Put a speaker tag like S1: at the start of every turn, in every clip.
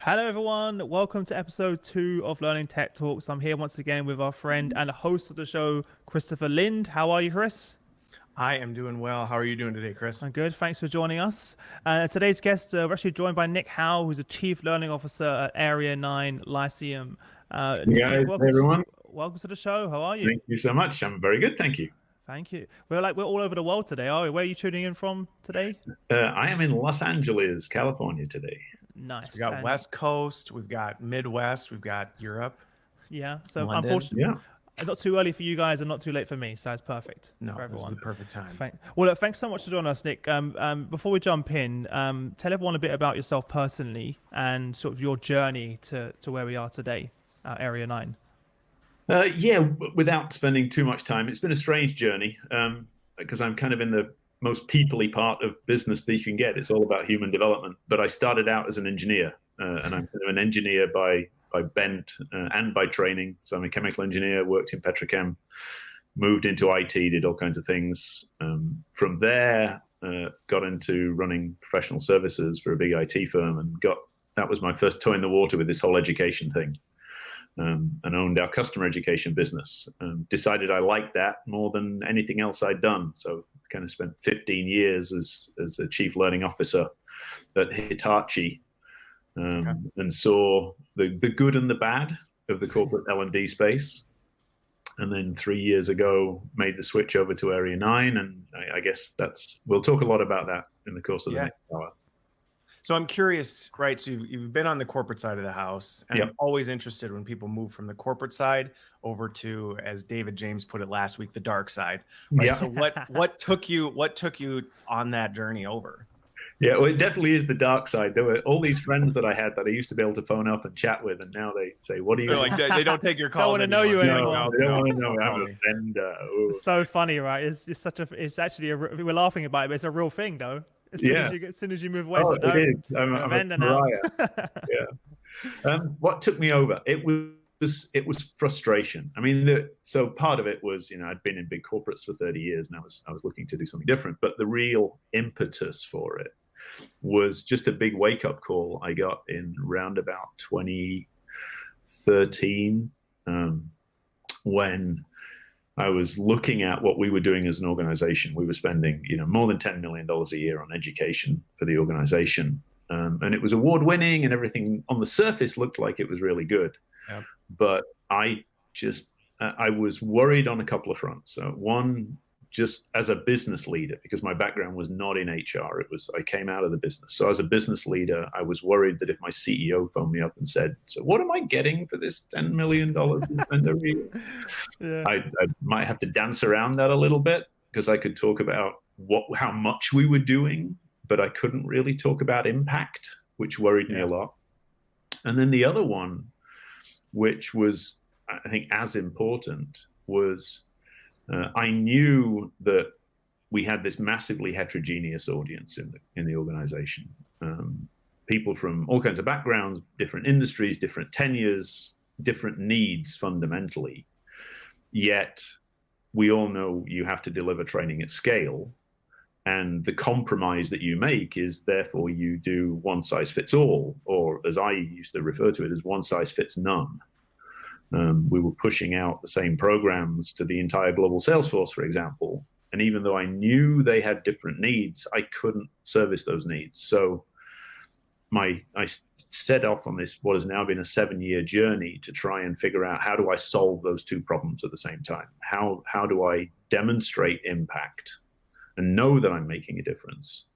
S1: Hello, everyone. Welcome to episode 2 of Learning Tech Talks. I'm here once again with our friend and host of the show, Christopher Lind. How are you, Chris?
S2: I am doing well. How are you doing today, Chris?
S1: I'm good. Thanks for joining us. Today's guest, we're actually joined by Nick Howe, who's a Chief Learning Officer at Area 9 Lyceum.
S3: Nick,
S1: welcome,
S3: everyone.
S1: welcome to the show. How are you?
S3: Thank you so much. I'm very good, thank you.
S1: Thank you. We're all over the world today, are we? Where are you tuning in from today?
S3: I am in Los Angeles, California today.
S1: Nice.
S2: So we got West Coast, we've got Midwest, we've got Europe.
S1: Yeah. So
S2: London.
S1: Unfortunately, not too early for you guys and not too late for me, so it's perfect.
S2: No,
S1: for everyone.
S2: this is the perfect time.
S1: Look, thanks so much for joining us, Nick. Before we jump in, tell everyone a bit about yourself personally and sort of your journey to where we are today, Area 9.
S3: Without spending too much time, it's been a strange journey because I'm kind of in the most people-y part of business that you can get. It's all about human development. But I started out as an engineer, and I'm kind of an engineer by bent and by training. So I'm a chemical engineer, worked in petrochem, moved into IT, did all kinds of things. From there, got into running professional services for a big IT firm, and that was my first toe in the water with this whole education thing. And owned our customer education business. Decided I liked that more than anything else I'd done. So kind of spent 15 years as a chief learning officer at Hitachi, and saw the good and the bad of the corporate L&D space. And then 3 years ago, made the switch over to Area 9. And I guess we'll talk a lot about that in the course of the next hour.
S2: So I'm curious, right? So you've been on the corporate side of the house, and
S3: Yep.
S2: I'm always interested when people move from the corporate side over to, as David James put it last week, the dark side. Right?
S3: Yeah.
S2: So what took you on that journey over?
S3: Yeah, well, it definitely is the dark side. There were all these friends that I had that I used to be able to phone up and chat with, and now they say, "What are you?"
S2: They're like, they don't take your calls.
S1: Don't want to know you anymore.
S3: No, they don't want to know. I'm a vendor.
S1: It's so funny, right? It's actually we're laughing about it, but it's a real thing, though. As soon as you move away,
S3: it is. I'm a
S1: vendor now.
S3: Yeah. What took me over? It was frustration. I mean, so part of it was, I'd been in big corporates for 30 years, and I was looking to do something different. But the real impetus for it was just a big wake up call I got in round about 2013, when I was looking at what we were doing as an organization. We were spending, more than $10 million a year on education for the organization. And it was award winning, and everything on the surface looked like it was really good.
S2: Yep.
S3: But I was worried on a couple of fronts. One, just as a business leader, because my background was not in HR. I came out of the business. So as a business leader, I was worried that if my CEO phoned me up and said, "So what am I getting for this $10 million every year?" Yeah. I might have to dance around that a little bit, because I could talk about how much we were doing, but I couldn't really talk about impact, which worried me a lot. And then the other one, which was, I think, as important, was I knew that we had this massively heterogeneous audience in the organization. People from all kinds of backgrounds, different industries, different tenures, different needs fundamentally. Yet we all know you have to deliver training at scale. And the compromise that you make is, therefore, you do one size fits all, or as I used to refer to it, as one size fits none. We were pushing out the same programs to the entire global sales force, for example. And even though I knew they had different needs, I couldn't service those needs. So I set off on this, what has now been a 7-year journey, to try and figure out, how do I solve those two problems at the same time? How do I demonstrate impact and know that I'm making a difference?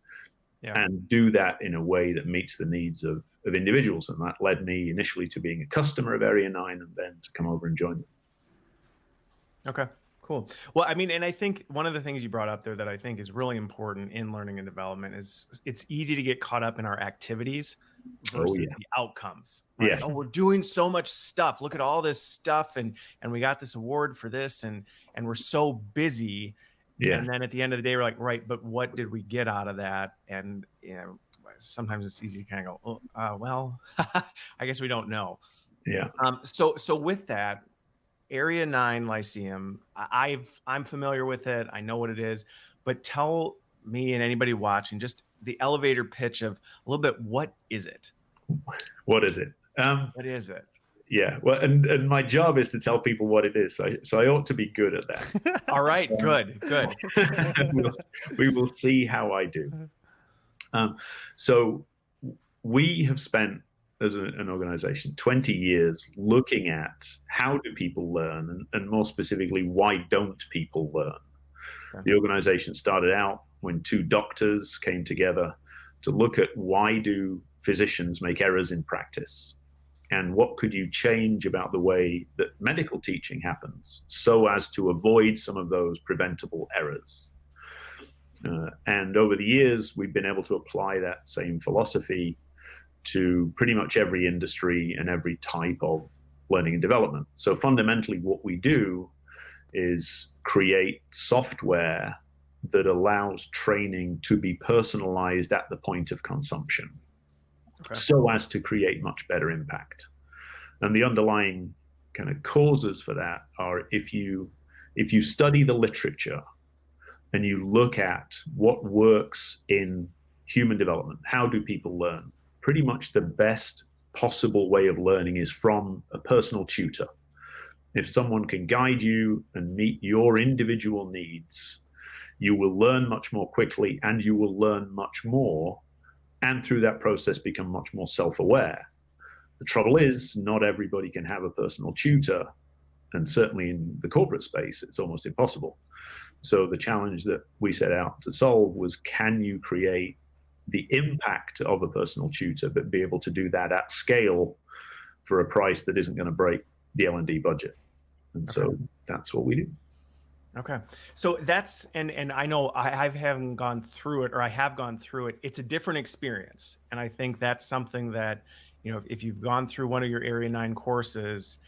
S3: And do that in a way that meets the needs of individuals. And that led me initially to being a customer of Area 9, and then to come over and join them.
S2: Okay, cool. Well, I mean, and I think one of the things you brought up there that I think is really important in learning and development is it's easy to get caught up in our activities versus the outcomes. Right?
S3: Yeah.
S2: Oh, we're doing so much stuff. Look at all this stuff, and we got this award for this, and we're so busy. And then at the end of the day, we're like, right, but what did we get out of that? And sometimes it's easy to kind of go, well, I guess we don't know.
S3: Yeah.
S2: So with that, Area 9 Lyceum, I'm familiar with it. I know what it is, but tell me and anybody watching just the elevator pitch of a little bit, what is it?
S3: What is it?
S2: What is it?
S3: Yeah, well, and my job is to tell people what it is, so I ought to be good at that.
S2: All right, good.
S3: we will see how I do. So we have spent, as an organization, 20 years looking at how do people learn, and more specifically, why don't people learn? Okay. The organization started out when two doctors came together to look at why do physicians make errors in practice, and what could you change about the way that medical teaching happens so as to avoid some of those preventable errors. And over the years, we've been able to apply that same philosophy to pretty much every industry and every type of learning and development. So fundamentally, what we do is create software that allows training to be personalized at the point of consumption, so as to create much better impact. And the underlying kind of causes for that are, if you study the literature and you look at what works in human development, how do people learn? Pretty much the best possible way of learning is from a personal tutor. If someone can guide you and meet your individual needs, you will learn much more quickly, and you will learn much more, and through that process become much more self-aware. The trouble is, not everybody can have a personal tutor, and certainly in the corporate space, it's almost impossible. So the challenge that we set out to solve was, can you create the impact of a personal tutor, but be able to do that at scale for a price that isn't going to break the L&D budget? And so that's what we do.
S2: Okay. So that's, and I know I haven't gone through it, or I have gone through it. It's a different experience. And I think that's something that, you know, if you've gone through one of your Area 9 courses,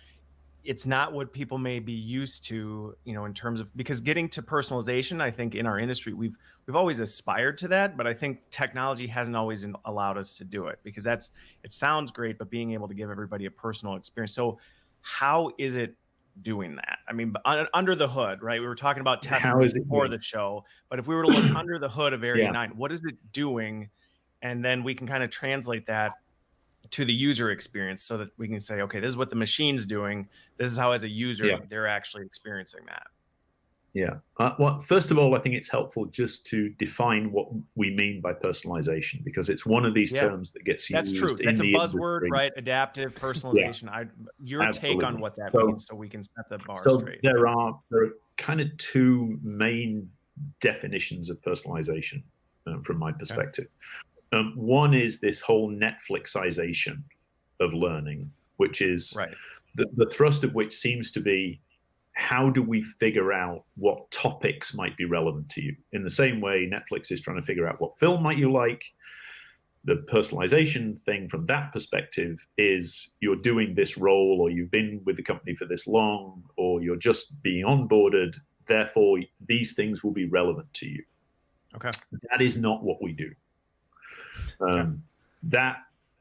S2: it's not what people may be used to, you know, in terms of, because getting to personalization, I think in our industry, we've always aspired to that, but I think technology hasn't always allowed us to do it, because it sounds great, but being able to give everybody a personal experience. So how is it doing that? I mean, under the hood, right? We were talking about testing before the show, but if we were to look under the hood of Area 9, what is it doing? And then we can kind of translate that to the user experience, so that we can say, okay, this is what the machine's doing. This is how, as a user, they're actually experiencing that.
S3: Yeah. Well, first of all, I think it's helpful just to define what we mean by personalization, because it's one of these terms that gets used.
S2: That's true. That's a buzzword, right? Adaptive personalization. Your take on what that means, so we can set the bar straight.
S3: There are kind of two main definitions of personalization from my perspective. One is this whole Netflixization of learning, which is the thrust of which seems to be, how do we figure out what topics might be relevant to you? In the same way Netflix is trying to figure out what film might you like. The personalization thing from that perspective is, you're doing this role, or you've been with the company for this long, or you're just being onboarded, therefore these things will be relevant to you.
S2: Okay.
S3: That is not what we do. That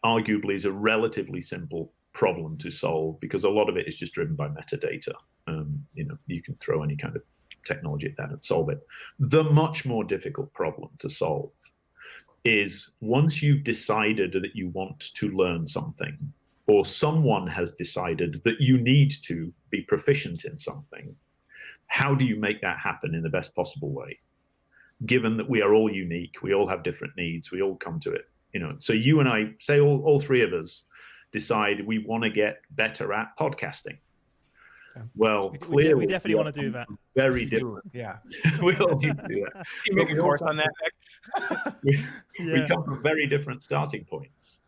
S3: arguably is a relatively simple problem to solve, because a lot of it is just driven by metadata. You know, you can throw any kind of technology at that and solve it. The much more difficult problem to solve is, once you've decided that you want to learn something, or someone has decided that you need to be proficient in something, how do you make that happen in the best possible way? Given that we are all unique, we all have different needs, we all come to it, you know. So you and I, say all three of us decide we want to get better at podcasting. Well, clearly
S1: we definitely want to do that.
S3: Very different.
S2: Yeah.
S3: We all need to do that.
S2: You make a course on that.
S3: we come from very different starting points.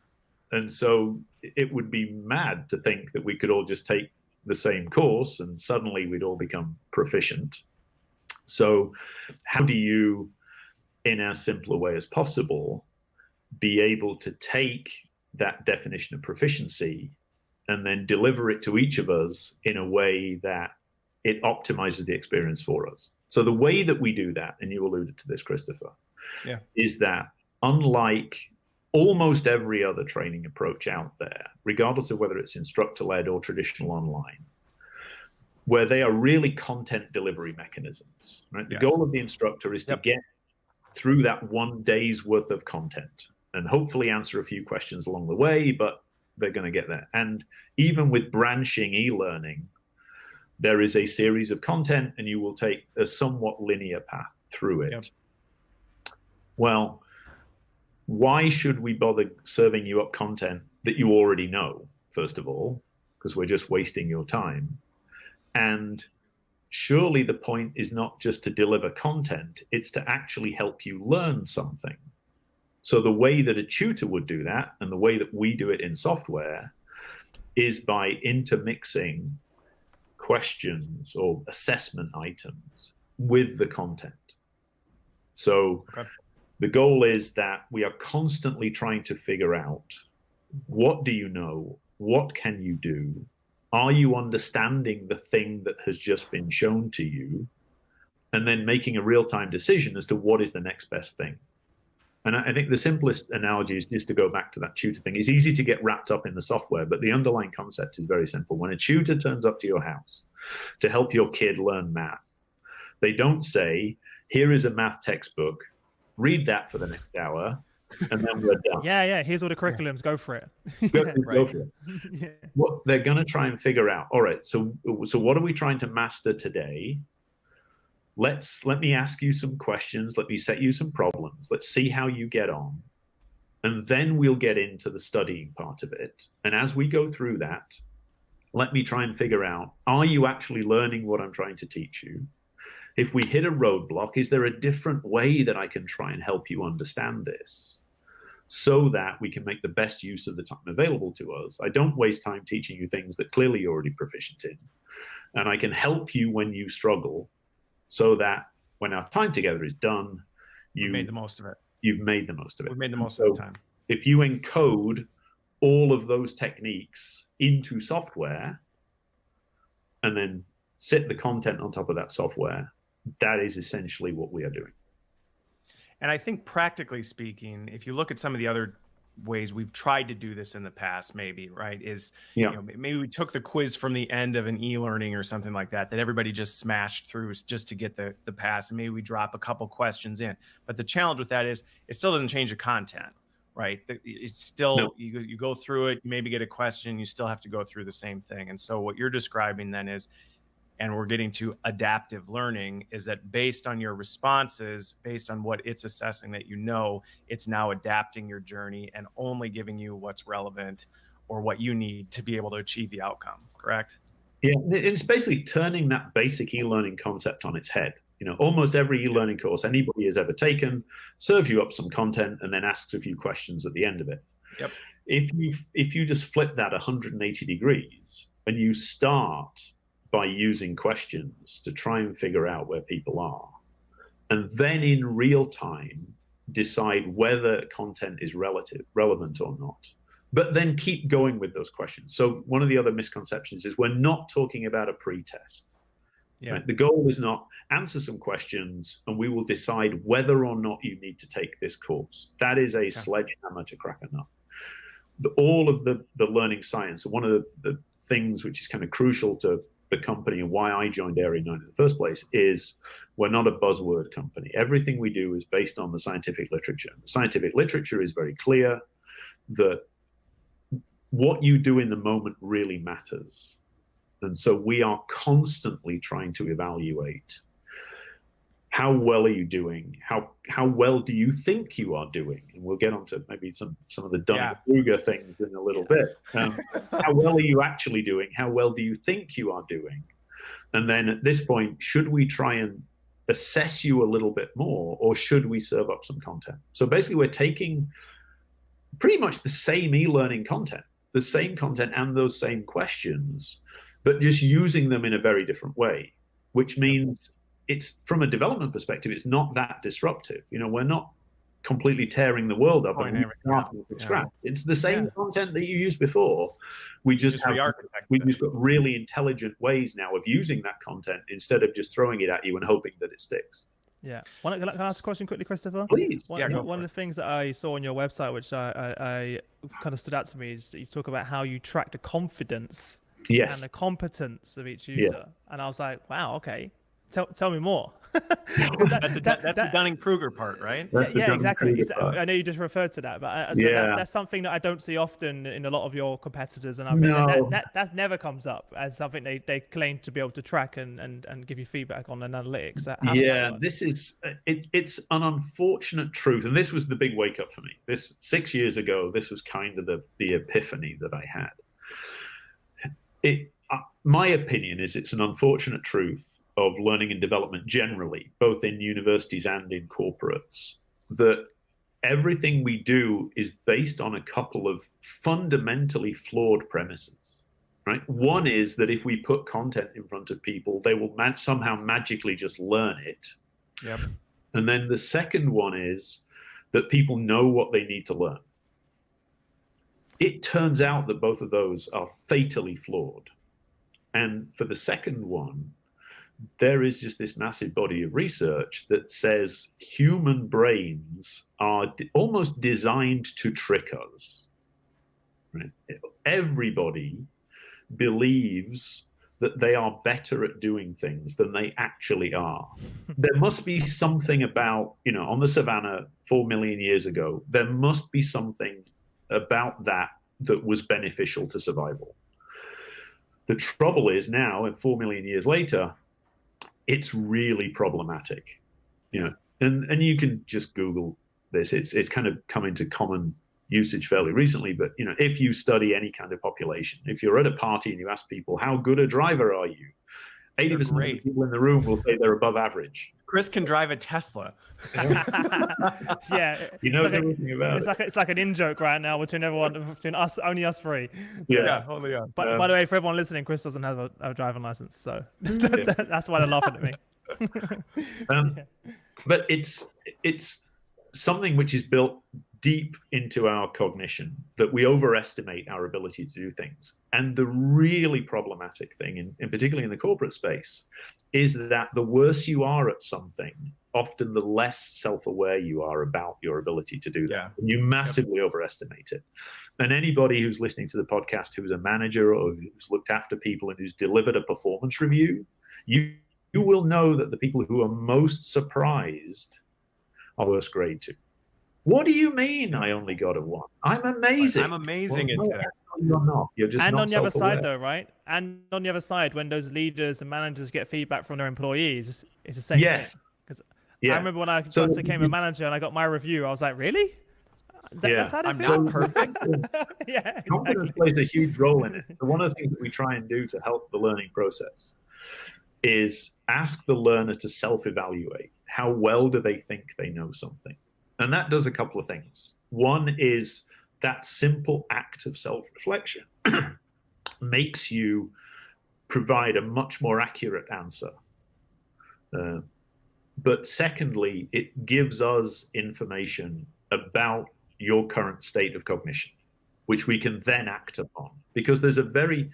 S3: And so it would be mad to think that we could all just take the same course and suddenly we'd all become proficient. So how do you, in as simple a way as possible, be able to take that definition of proficiency and then deliver it to each of us in a way that it optimizes the experience for us? So the way that we do that, and you alluded to this, Christopher, is that, unlike almost every other training approach out there, regardless of whether it's instructor-led or traditional online, where they are really content delivery mechanisms, right? The goal of the instructor is to get through that one day's worth of content. and hopefully answer a few questions along the way, but they're going to get there. And even with branching e-learning, there is a series of content and you will take a somewhat linear path through it. Yep. Well, why should we bother serving you up content that you already know, first of all, because we're just wasting your time? And surely the point is not just to deliver content, it's to actually help you learn something. So the way that a tutor would do that, and the way that we do it in software, is by intermixing questions or assessment items with the content. So the goal is that we are constantly trying to figure out, what do you know? What can you do? Are you understanding the thing that has just been shown to you? And then making a real-time decision as to what is the next best thing. And I think the simplest analogy is just to go back to that tutor thing. It's easy to get wrapped up in the software, but the underlying concept is very simple. When a tutor turns up to your house to help your kid learn math, they don't say, here is a math textbook, read that for the next hour, and then we're done.
S1: Yeah, here's all the curriculums, go for it.
S3: Go for it. Yeah. What they're going to try and figure out, all right, so what are we trying to master today? Let me ask you some questions. Let me set you some problems. Let's see how you get on. And then we'll get into the studying part of it. And as we go through that, let me try and figure out, are you actually learning what I'm trying to teach you? If we hit a roadblock, is there a different way that I can try and help you understand this so that we can make the best use of the time available to us? I don't waste time teaching you things that clearly you're already proficient in. And I can help you when you struggle, so that when our time together is done, you've made the most of it. You've made the most of it.
S2: We've made the most of the time.
S3: If you encode all of those techniques into software and then sit the content on top of that software, that is essentially what we are doing.
S2: And I think practically speaking, if you look at some of the other ways we've tried to do this in the past, maybe, right, is, you know, maybe we took the quiz from the end of an e-learning or something like that everybody just smashed through just to get the pass, and maybe we drop a couple questions in. But the challenge with that is it still doesn't change the content, right? It's still, you go through it, you maybe get a question, you still have to go through the same thing. And so what you're describing then is, and we're getting to adaptive learning, is that based on your responses, based on what it's assessing that you know, it's now adapting your journey and only giving you what's relevant or what you need to be able to achieve the outcome, correct?
S3: Yeah, it's basically turning that basic e-learning concept on its head. You know, almost every e-learning course anybody has ever taken serves you up some content and then asks a few questions at the end of it.
S2: Yep.
S3: If you just flip that 180 degrees and you start by using questions to try and figure out where people are, and then in real time decide whether content is relevant or not, but then keep going with those questions. So one of the other misconceptions is we're not talking about a pre-test. Yeah. Right? The goal is not answer some questions and we will decide whether or not you need to take this course. That is a sledgehammer to crack a nut. All of the learning science, one of the things which is kind of crucial to the company and why I joined Area9 in the first place, is we're not a buzzword company. Everything we do is based on the scientific literature. The scientific literature is very clear that what you do in the moment really matters. And so we are constantly trying to evaluate, how well are you doing? How well do you think you are doing? And we'll get onto maybe some of the Dunning-Kruger things in a little bit. How well are you actually doing? How well do you think you are doing? And then at this point, should we try and assess you a little bit more, or should we serve up some content? So basically, we're taking pretty much the same e-learning content, the same content and those same questions, but just using them in a very different way, which means it's, from a development perspective, it's not that disruptive. You know, we're not completely tearing the world up and starting from scratch. It's the same content that you used before. We've just got really intelligent ways now of using that content instead of just throwing it at you and hoping that it sticks.
S1: Yeah. Can I ask a question quickly, Christopher?
S3: Please.
S1: One of the things that I saw on your website, which I kind of stood out to me, is that you talk about how you track the confidence and the competence of each user. And I was like, wow, okay. tell me more.
S2: That's the Dunning-Kruger part, right?
S1: Yeah, exactly. I know you just referred to that, but that's something that I don't see often in a lot of your competitors, and I think that never comes up as something they claim to be able to track and give you feedback on and analytics.
S3: This is it's an unfortunate truth, and this was the big wake up for me. This 6 years ago, this was kind of the epiphany that I had. My opinion is it's an unfortunate truth of learning and development generally, both in universities and in corporates, that everything we do is based on a couple of fundamentally flawed premises, right? One is that if we put content in front of people, they will somehow magically just learn it.
S2: Yep.
S3: And then the second one is that people know what they need to learn. It turns out that both of those are fatally flawed. And for the second one, there is just this massive body of research that says human brains are almost designed to trick us. Right? Everybody believes that they are better at doing things than they actually are. There must be something about, on the savannah 4 million years ago, there must be something about that was beneficial to survival. The trouble is now, 4 million years later, it's really problematic, and you can just Google this. It's kind of come into common usage fairly recently, but if you study any kind of population, if you're at a party and you ask people, how good a driver are you? 80% of the people in the room will say they're above average.
S2: Chris can drive a Tesla.
S1: Yeah,
S3: he knows everything about it.
S1: It's like an in-joke right now between us, only us three.
S2: Yeah, only us.
S1: But by the way, for everyone listening, Chris doesn't have a driving license, so that's why they're laughing at me.
S3: But it's something which is built deep into our cognition, that we overestimate our ability to do things. And the really problematic thing, in particularly in the corporate space, is that the worse you are at something, often the less self-aware you are about your ability to do that.
S2: Yeah.
S3: And you massively overestimate it. And anybody who's listening to the podcast who's a manager or who's looked after people and who's delivered a performance review, you will know that the people who are most surprised are worst grade too. What do you mean I only got a 1? I'm amazing.
S2: I'm amazing at that.
S3: You're not. You're just
S1: and
S3: not
S1: on the other
S3: self-aware.
S1: side, though, right? And on the other side, when those leaders and managers get feedback from their employees, it's the same thing. Because I remember when I first became a manager and I got my review, I was like, really? That's how they feel?
S2: Perfect.
S1: Yeah, exactly.
S3: Confidence plays a huge role in it. So one of the things that we try and do to help the learning process is ask the learner to self-evaluate. How well do they think they know something? And that does a couple of things. One is that simple act of self-reflection makes you provide a much more accurate answer. But secondly, it gives us information about your current state of cognition, which we can then act upon. Because there's a very,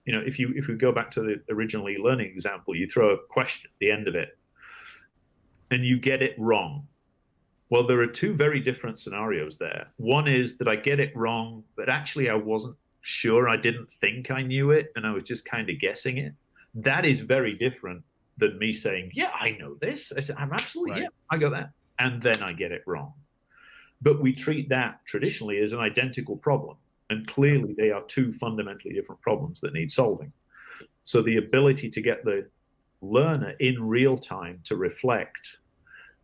S3: if we go back to the original e-learning example, you throw a question at the end of it and you get it wrong. Well, there are two very different scenarios there. One is that I get it wrong, but actually I wasn't sure. I didn't think I knew it, and I was just kind of guessing it. That is very different than me saying, yeah, I know this. I'm absolutely, yeah, I got that. And then I get it wrong. But we treat that traditionally as an identical problem. And clearly they are two fundamentally different problems that need solving. So the ability to get the learner in real time to reflect,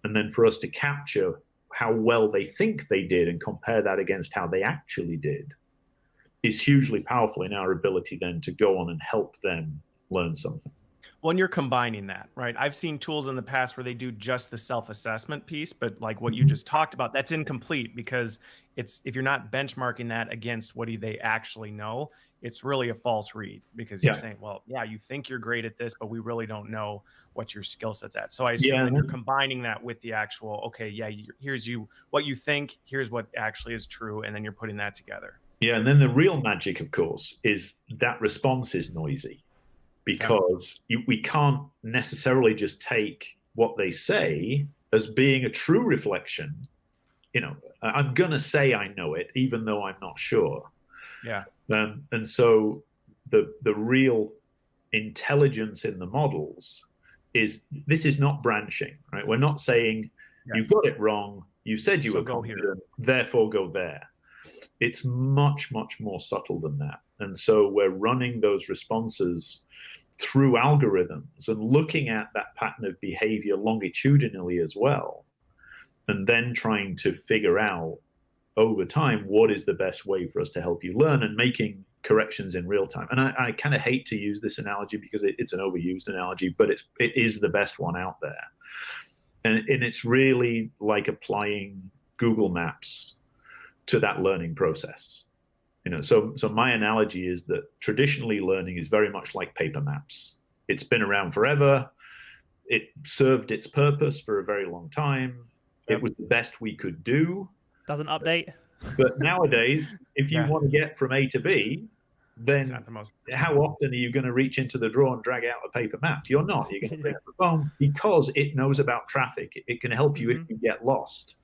S3: and then for us to capture how well they think they did and compare that against how they actually did, is hugely powerful in our ability then to go on and help them learn something.
S2: When you're combining that, right? I've seen tools in the past where they do just the self-assessment piece, but like what you just talked about, that's incomplete, because if you're not benchmarking that against what do they actually know, it's really a false read, because you're saying, well, yeah, you think you're great at this, but we really don't know what your skill set's at. So I assume that you're combining that with the actual, okay, yeah, here's what you think, here's what actually is true, and then you're putting that together.
S3: Yeah, and then the real magic, of course, is that response is noisy, because we can't necessarily just take what they say as being a true reflection. I'm going to say I know it, even though I'm not sure.
S2: Yeah.
S3: And so the real intelligence in the models this is not branching, right? We're not saying you got it wrong, you said you were confident, therefore go there. It's much, much more subtle than that. And so we're running those responses through algorithms and looking at that pattern of behavior longitudinally as well, and then trying to figure out over time what is the best way for us to help you learn, and making corrections in real time. And I kind of hate to use this analogy because it's an overused analogy, but it is the best one out there. And it's really like applying Google Maps to that learning process. So my analogy is that traditionally learning is very much like paper maps. It's been around forever. It served its purpose for a very long time. It was the best we could do.
S1: Doesn't update.
S3: But nowadays, if you want to get from A to B, then how often are you going to reach into the drawer and drag out a paper map? You're not. You're going to bring up the phone because it knows about traffic. It can help you if you get lost,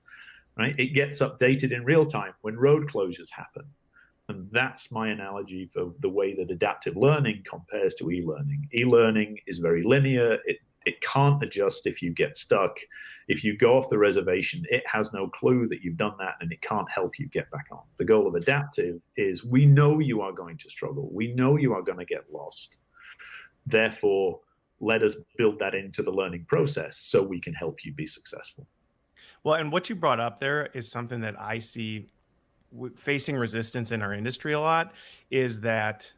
S3: right? It gets updated in real time when road closures happen. And that's my analogy for the way that adaptive learning compares to e-learning. E-learning is very linear. It can't adjust if you get stuck. If you go off the reservation, it has no clue that you've done that, and it can't help you get back on. The goal of adaptive is we know you are going to struggle. We know you are going to get lost. Therefore, let us build that into the learning process so we can help you be successful.
S2: Well, and what you brought up there is something that I see facing resistance in our industry a lot, is that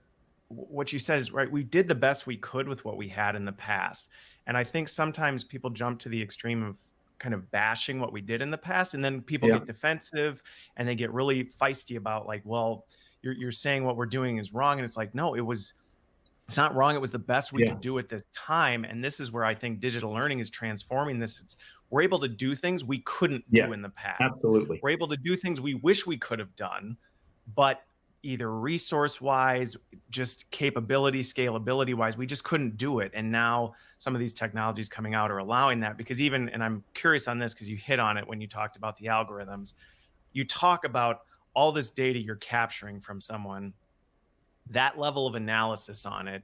S2: what you said is right. We did the best we could with what we had in the past. And I think sometimes people jump to the extreme of kind of bashing what we did in the past. And then people get defensive and they get really feisty about like, well, you're saying what we're doing is wrong. And it's like, no, it's not wrong. It was the best we could do at this time. And this is where I think digital learning is transforming this. We're able to do things we couldn't do in the past.
S3: Absolutely.
S2: We're able to do things we wish we could have done, but either resource-wise, just capability, scalability-wise, we just couldn't do it. And now some of these technologies coming out are allowing that, because and I'm curious on this because you hit on it when you talked about the algorithms. You talk about all this data you're capturing from someone, that level of analysis on it,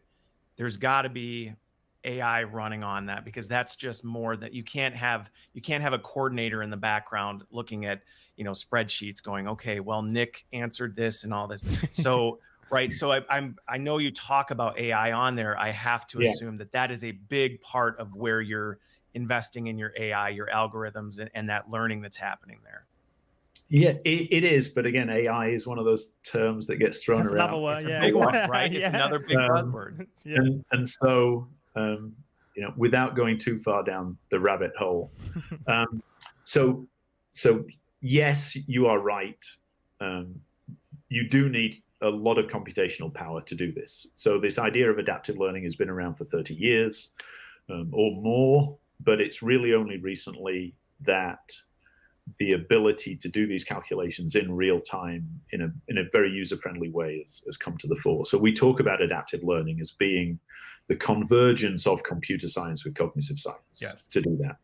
S2: there's got to be AI running on that, because that's just more that you can't have a coordinator in the background looking at, spreadsheets going, okay, well, Nick answered this and all this. So, right. So I know you talk about AI on there. I have to assume that is a big part of where you're investing in your AI, your algorithms, and that learning that's happening there.
S3: Yeah, it is. But again, AI is one of those terms that gets thrown around.
S1: Another word,
S2: it's a big one, right? It's another big buzzword.
S3: And so, without going too far down the rabbit hole, so yes, you are right. You do need a lot of computational power to do this. So this idea of adaptive learning has been around for 30 years or more, but it's really only recently that the ability to do these calculations in real time in a very user-friendly way has come to the fore. So we talk about adaptive learning as being the convergence of computer science with cognitive science to do that.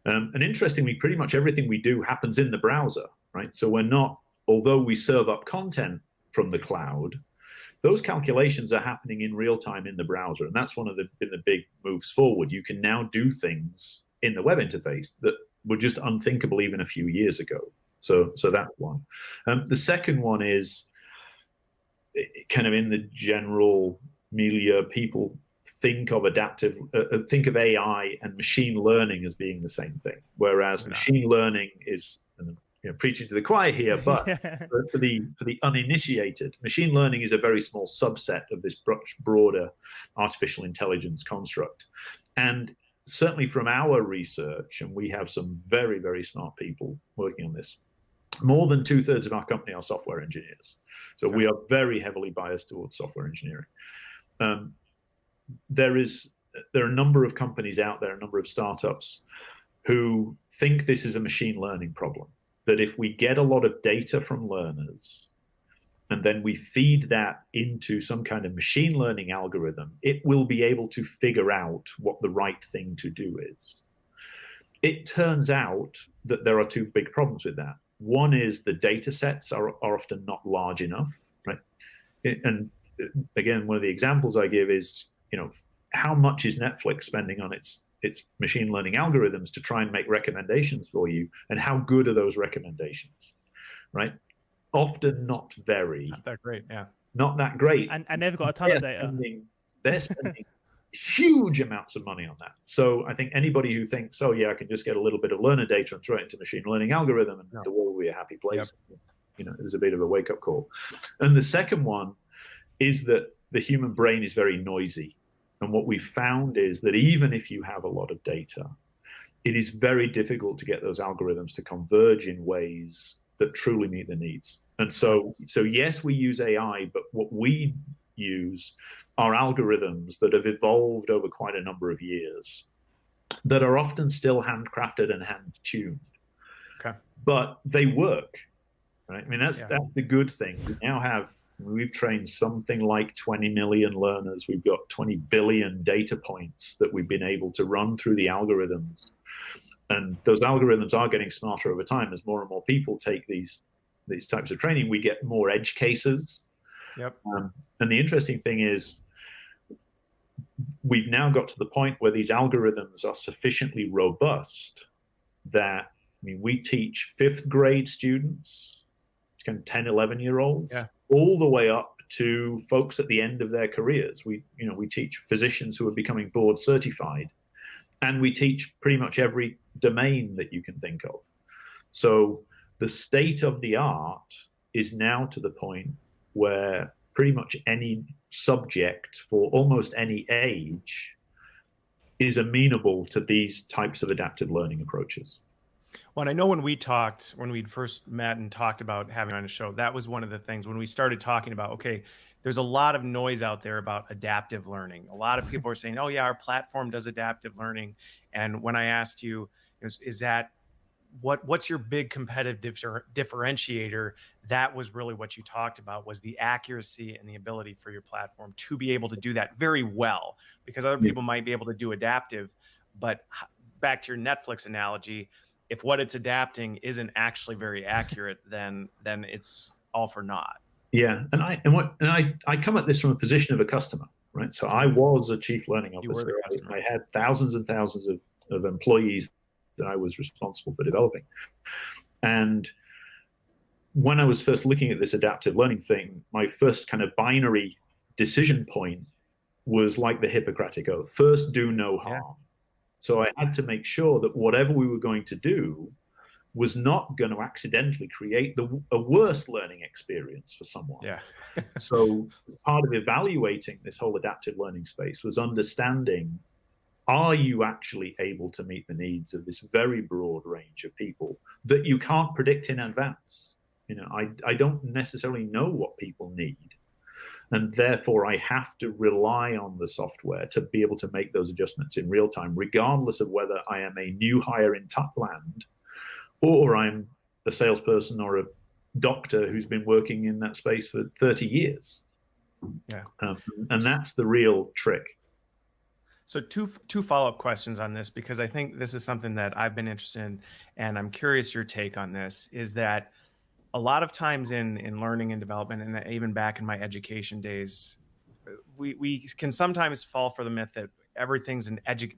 S3: And interestingly, pretty much everything we do happens in the browser, right? So we're not, although we serve up content from the cloud, those calculations are happening in real time in the browser. And that's one of the big moves forward. You can now do things in the web interface that were just unthinkable even a few years ago. So that's one. The second one is kind of in the general milieu, people think of AI and machine learning as being the same thing, whereas machine learning is, preaching to the choir here, but for the uninitiated, machine learning is a very small subset of this broader artificial intelligence construct. And certainly from our research, and we have some very, very smart people working on this, more than 2/3 of our company are software engineers. So we are very heavily biased towards software engineering. There are a number of companies out there, a number of startups who think this is a machine learning problem, that if we get a lot of data from learners and then we feed that into some kind of machine learning algorithm, it will be able to figure out what the right thing to do is. It turns out that there are two big problems with that. One is the data sets are often not large enough, right? And again, one of the examples I give is, how much is Netflix spending on its its machine learning algorithms to try and make recommendations for you. And how good are those recommendations, right? Often not very.
S2: Not that great, yeah.
S3: Not that great.
S1: And they've got a ton of data.
S3: They're spending huge amounts of money on that. So I think anybody who thinks, oh yeah, I can just get a little bit of learner data and throw it into machine learning algorithm and the world will be a happy place. Yep. You know, there's a bit of a wake-up call. And the second one is that the human brain is very noisy. And what we've found is that even if you have a lot of data, it is very difficult to get those algorithms to converge in ways that truly meet the needs. And so yes, we use AI, but what we use are algorithms that have evolved over quite a number of years that are often still handcrafted and hand-tuned.
S2: Okay.
S3: But they work, right? I mean, that's the good thing. We've trained something like 20 million learners. We've got 20 billion data points that we've been able to run through the algorithms. And those algorithms are getting smarter over time. As more and more people take these types of training, we get more edge cases.
S2: Yep.
S3: And the interesting thing is we've now got to the point where these algorithms are sufficiently robust that, I mean, we teach 5th grade students, 10, 11-year-olds, all the way up to folks at the end of their careers. We teach physicians who are becoming board certified, and we teach pretty much every domain that you can think of. So the state of the art is now to the point where pretty much any subject for almost any age is amenable to these types of adaptive learning approaches.
S2: Well, and I know when we'd first met and talked about having on a show, that was one of the things when we started talking about, okay, there's a lot of noise out there about adaptive learning. A lot of people are saying, oh yeah, our platform does adaptive learning. And when I asked you, is that, what's your big competitive differentiator? That was really what you talked about, was the accuracy and the ability for your platform to be able to do that very well, because other people might be able to do adaptive, but back to your Netflix analogy, if what it's adapting isn't actually very accurate, then it's all for naught.
S3: Yeah, and I come at this from a position of a customer, right? So I was a chief learning officer.
S2: You were the customer.
S3: I had thousands and thousands of employees that I was responsible for developing. And when I was first looking at this adaptive learning thing, my first kind of binary decision point was like the Hippocratic Oath: first, do no harm. Yeah. So I had to make sure that whatever we were going to do was not going to accidentally create a worse learning experience for someone.
S2: Yeah.
S3: So part of evaluating this whole adaptive learning space was understanding, are you actually able to meet the needs of this very broad range of people that you can't predict in advance? You know, I don't necessarily know what people need. And therefore, I have to rely on the software to be able to make those adjustments in real time, regardless of whether I am a new hire in Tupland or I'm a salesperson or a doctor who's been working in that space for 30 years.
S2: Yeah.
S3: And that's the real trick.
S2: So two follow-up questions on this, because I think this is something that I've been interested in, and I'm curious your take on this, is that a lot of times in learning and development, and even back in my education days, we can sometimes fall for the myth that everything's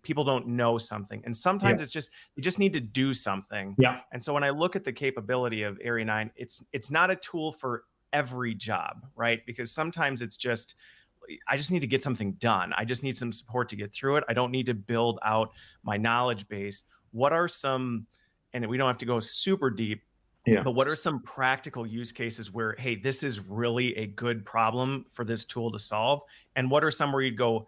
S2: people don't know something. And sometimes it's just, you just need to do something.
S3: Yeah.
S2: And so when I look at the capability of Area9, it's not a tool for every job, right? Because sometimes it's just, I just need to get something done. I just need some support to get through it. I don't need to build out my knowledge base. What are some, and we don't have to go super deep, but what are some practical use cases where, hey, this is really a good problem for this tool to solve? And what are some where you'd go,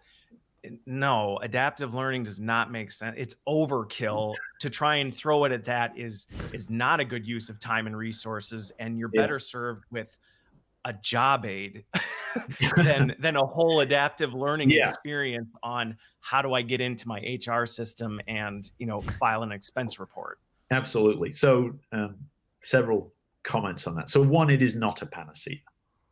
S2: no, adaptive learning does not make sense. It's overkill. To try and throw it at that is not a good use of time and resources. And you're better served with a job aid than a whole adaptive learning experience on how do I get into my HR system and, file an expense report.
S3: Absolutely. So several comments on that. So one, it is not a panacea.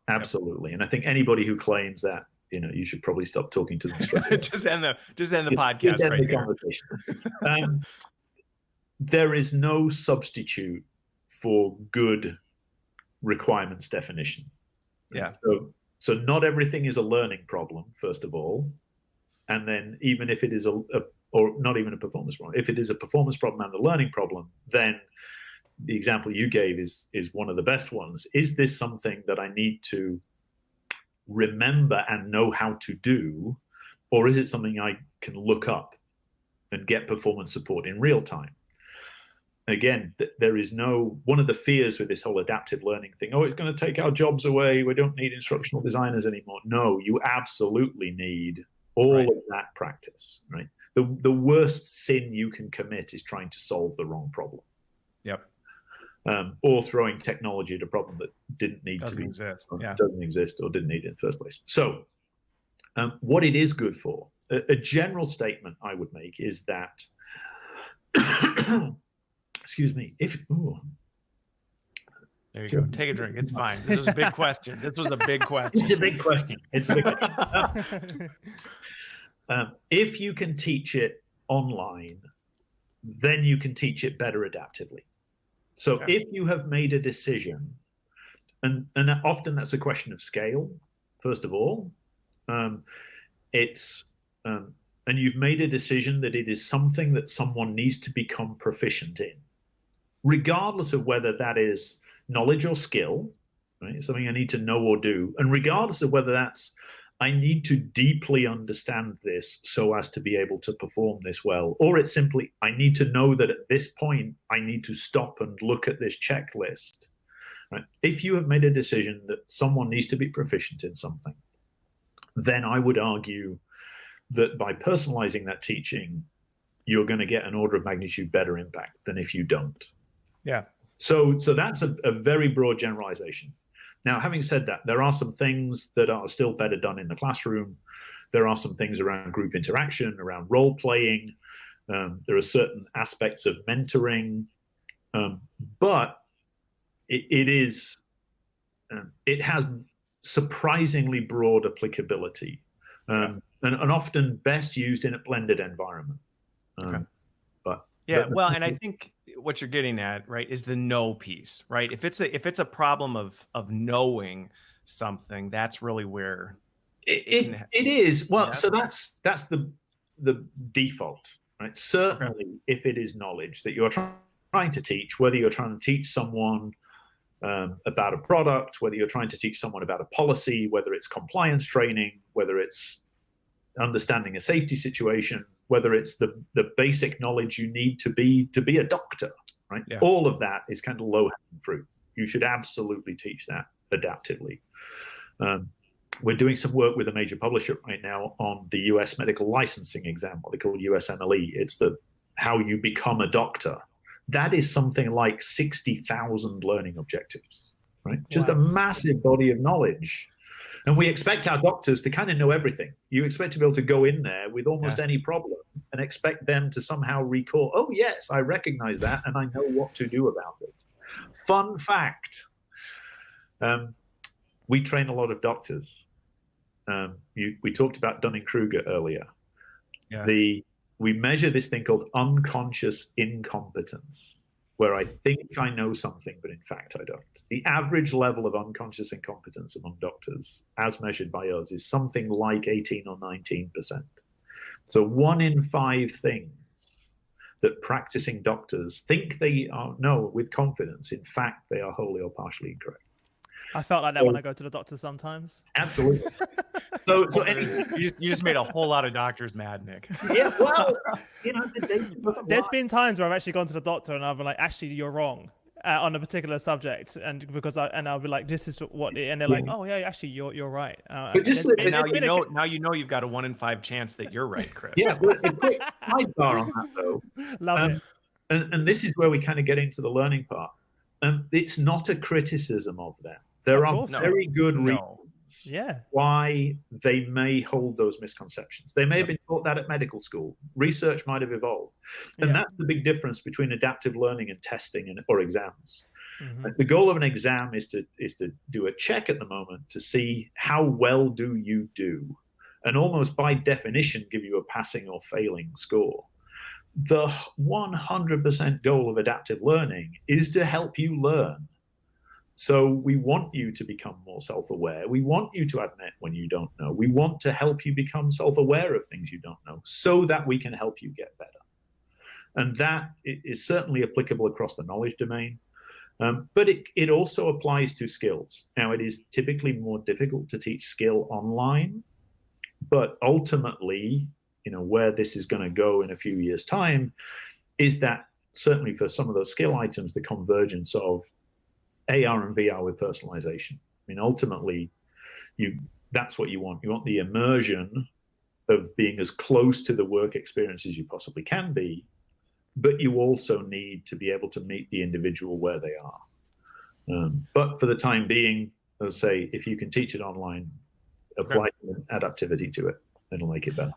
S3: Absolutely. And I think anybody who claims that, you should probably stop talking to them.
S2: just end the podcast right there.
S3: There is no substitute for good requirements definition.
S2: Yeah.
S3: So not everything is a learning problem, first of all. and then even if it is or not even a performance problem, if it is a performance problem and a learning problem, then the example you gave is one of the best ones. Is this something that I need to remember and know how to do, or is it something I can look up and get performance support in real time? Again, there is one of the fears with this whole adaptive learning thing, it's going to take our jobs away, we don't need instructional designers anymore. No, you absolutely need all of that practice, right? The worst sin you can commit is trying to solve the wrong problem.
S2: Yep.
S3: Or throwing technology at a problem that didn't exist or didn't need it in the first place. So what it is good for, a general statement I would make is that, excuse me,
S2: there you go. Take a drink. It's fine. This was a big question. It's a big question.
S3: If you can teach it online, then you can teach it better adaptively. So if you have made a decision, and often that's a question of scale, first of all, and you've made a decision that it is something that someone needs to become proficient in, regardless of whether that is knowledge or skill, right? It's something I need to know or do, and regardless of whether that's I need to deeply understand this so as to be able to perform this well, or it's simply I need to know that at this point I need to stop and look at this checklist. Right? If you have made a decision that someone needs to be proficient in something, then I would argue that by personalizing that teaching, you're going to get an order of magnitude better impact than if you don't.
S1: Yeah.
S3: So that's a very broad generalization. Now, having said that, there are some things that are still better done in the classroom. There are some things around group interaction, around role playing. There are certain aspects of mentoring, but it has surprisingly broad applicability, and often best used in a blended environment.
S2: Well, and I think what you're getting at, right, is the know piece, right? If it's a problem of knowing something, that's really where
S3: it is. Well, so that's the default, right? Certainly, if it is knowledge that you're trying to teach, whether you're trying to teach someone about a product, whether you're trying to teach someone about a policy, whether it's compliance training, whether it's understanding a safety situation, whether it's the basic knowledge you need to be a doctor, right? Yeah. All of that is kind of low-hanging fruit. You should absolutely teach that adaptively. We're doing some work with a major publisher right now on the US medical licensing exam, what they call USMLE. It's how you become a doctor. That is something like 60,000 learning objectives, right? Just a massive body of knowledge. And we expect our doctors to kind of know everything. You expect to be able to go in there with almost any problem and expect them to somehow recall, oh, yes, I recognize that and I know what to do about it. Fun fact, we train a lot of doctors. We talked about Dunning-Kruger earlier. Yeah. We measure this thing called unconscious incompetence, where I think I know something, but in fact I don't. The average level of unconscious incompetence among doctors, as measured by us, is something like 18 or 19%. So 1 in 5 things that practicing doctors think they know with confidence, in fact, they are wholly or partially incorrect.
S1: I felt like that when I go to the doctor sometimes.
S3: Absolutely. So anyway,
S2: you just made a whole lot of doctors mad, Nick.
S3: Yeah, well,
S1: there's been times where I've actually gone to the doctor and I've been like, actually, you're wrong on a particular subject, and I'll be like, this is what, and they're like, oh yeah, actually, you're right.
S2: But now you know you've got a 1 in 5 chance that you're right, Chris.
S3: Yeah, but a quick sidebar on that though.
S1: Love it.
S3: And this is where we kind of get into the learning part. It's not a criticism of them. There are very good reasons why they may hold those misconceptions. They may have been taught that at medical school. Research might have evolved. And that's the big difference between adaptive learning and testing or exams. Mm-hmm. The goal of an exam is to do a check at the moment to see how well do you do, and almost by definition give you a passing or failing score. The 100% goal of adaptive learning is to help you learn. So we want you to become more self-aware. We want you to admit when you don't know. We want to help you become self-aware of things you don't know so that we can help you get better. And that is certainly applicable across the knowledge domain. But it also applies to skills. Now, it is typically more difficult to teach skill online, but ultimately, where this is going to go in a few years' time is that certainly for some of those skill items, the convergence of AR and VR with personalization. I mean, ultimately, that's what you want. You want the immersion of being as close to the work experience as you possibly can be, but you also need to be able to meet the individual where they are. But for the time being, as I say, if you can teach it online, apply adaptivity to it, it'll make it better.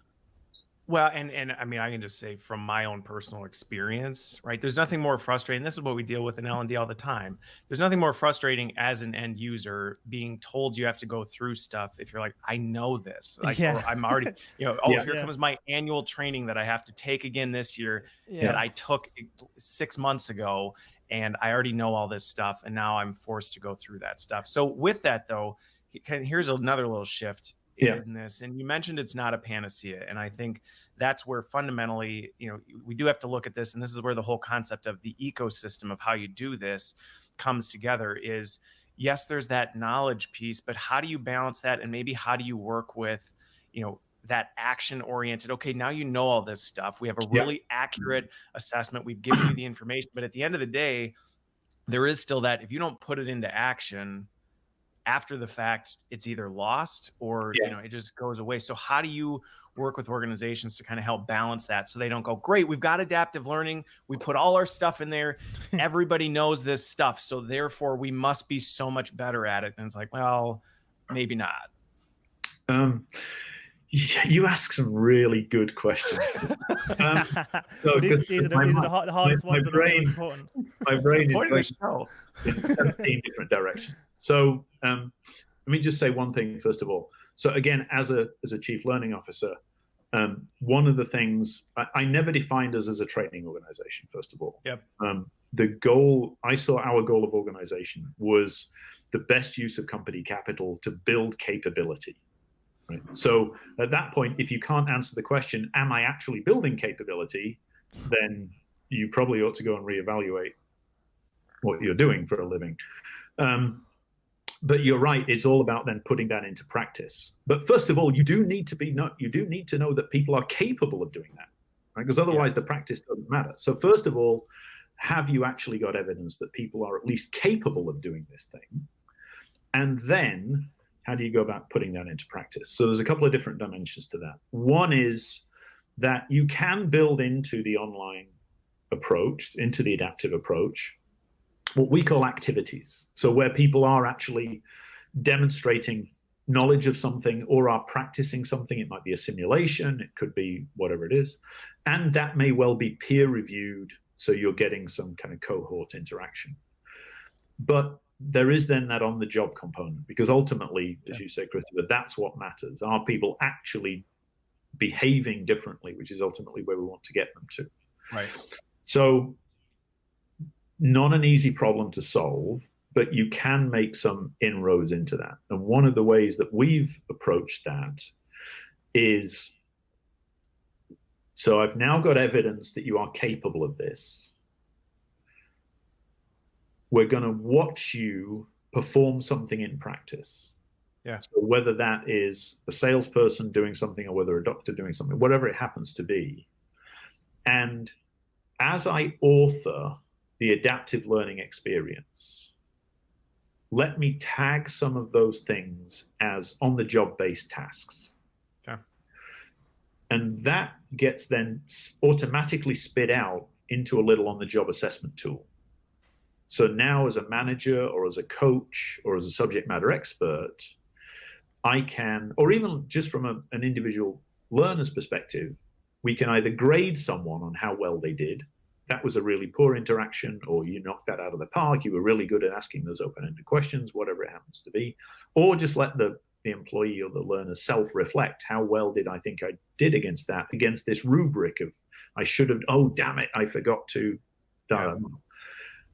S2: Well, and I mean, I can just say from my own personal experience, right? There's nothing more frustrating. This is what we deal with in L&D all the time. There's nothing more frustrating as an end user being told you have to go through stuff. If you're like, I know this, like, or I'm already, here comes my annual training that I have to take again this year that I took 6 months ago, and I already know all this stuff, and now I'm forced to go through that stuff. So with that though, here's another little shift. In this, and you mentioned it's not a panacea, and I think that's where fundamentally, we do have to look at this, and this is where the whole concept of the ecosystem of how you do this comes together. Is yes, there's that knowledge piece, but how do you balance that, and maybe how do you work with, that action oriented? Okay, now you know all this stuff. We have a really accurate assessment. We've given you the information, but at the end of the day, there is still that if you don't put it into action after the fact, it's either lost or it just goes away. So how do you work with organizations to kind of help balance that so they don't go, great, we've got adaptive learning, we put all our stuff in there, everybody knows this stuff, so therefore we must be so much better at it? And it's like, well, maybe not.
S3: You ask some really good questions.
S1: So these are the hardest ones.
S3: My brain is going in 17 different directions. So let me just say one thing first of all. So again, as a chief learning officer, one of the things I never defined us as a training organization. First of all, the goal I saw, our goal of organization was the best use of company capital to build capability. Right? So at that point, if you can't answer the question, am I actually building capability, then you probably ought to go and reevaluate what you're doing for a living. But you're right; it's all about then putting that into practice. But first of all, you do need to know that people are capable of doing that, right? Because otherwise, the practice doesn't matter. So first of all, have you actually got evidence that people are at least capable of doing this thing? And then, how do you go about putting that into practice? So there's a couple of different dimensions to that. One is that you can build into the online approach, into the adaptive approach, what we call activities. So where people are actually demonstrating knowledge of something or are practicing something. It might be a simulation, it could be whatever it is. And that may well be peer reviewed, so you're getting some kind of cohort interaction. But there is then that on the job component, because ultimately, as you say, Christopher, that's what matters. Are people actually behaving differently, which is ultimately where we want to get them to.
S2: Right.
S3: So not an easy problem to solve, but you can make some inroads into that. And one of the ways that we've approached that is, so I've now got evidence that you are capable of this. We're going to watch you perform something in practice.
S2: Yeah.
S3: So whether that is a salesperson doing something or whether a doctor doing something, whatever it happens to be. And as I author the adaptive learning experience, let me tag some of those things as on-the-job based tasks.
S2: Okay.
S3: And that gets then automatically spit out into a little on-the-job assessment tool. So now as a manager or as a coach or as a subject matter expert, I can, or even just from an individual learner's perspective, we can either grade someone on how well they did. That was a really poor interaction, or you knocked that out of the park. You were really good at asking those open-ended questions, whatever it happens to be. Or just let the employee or the learner self-reflect. How well did I think I did against that, against this rubric of I should have, oh, damn it, I forgot to. Yeah.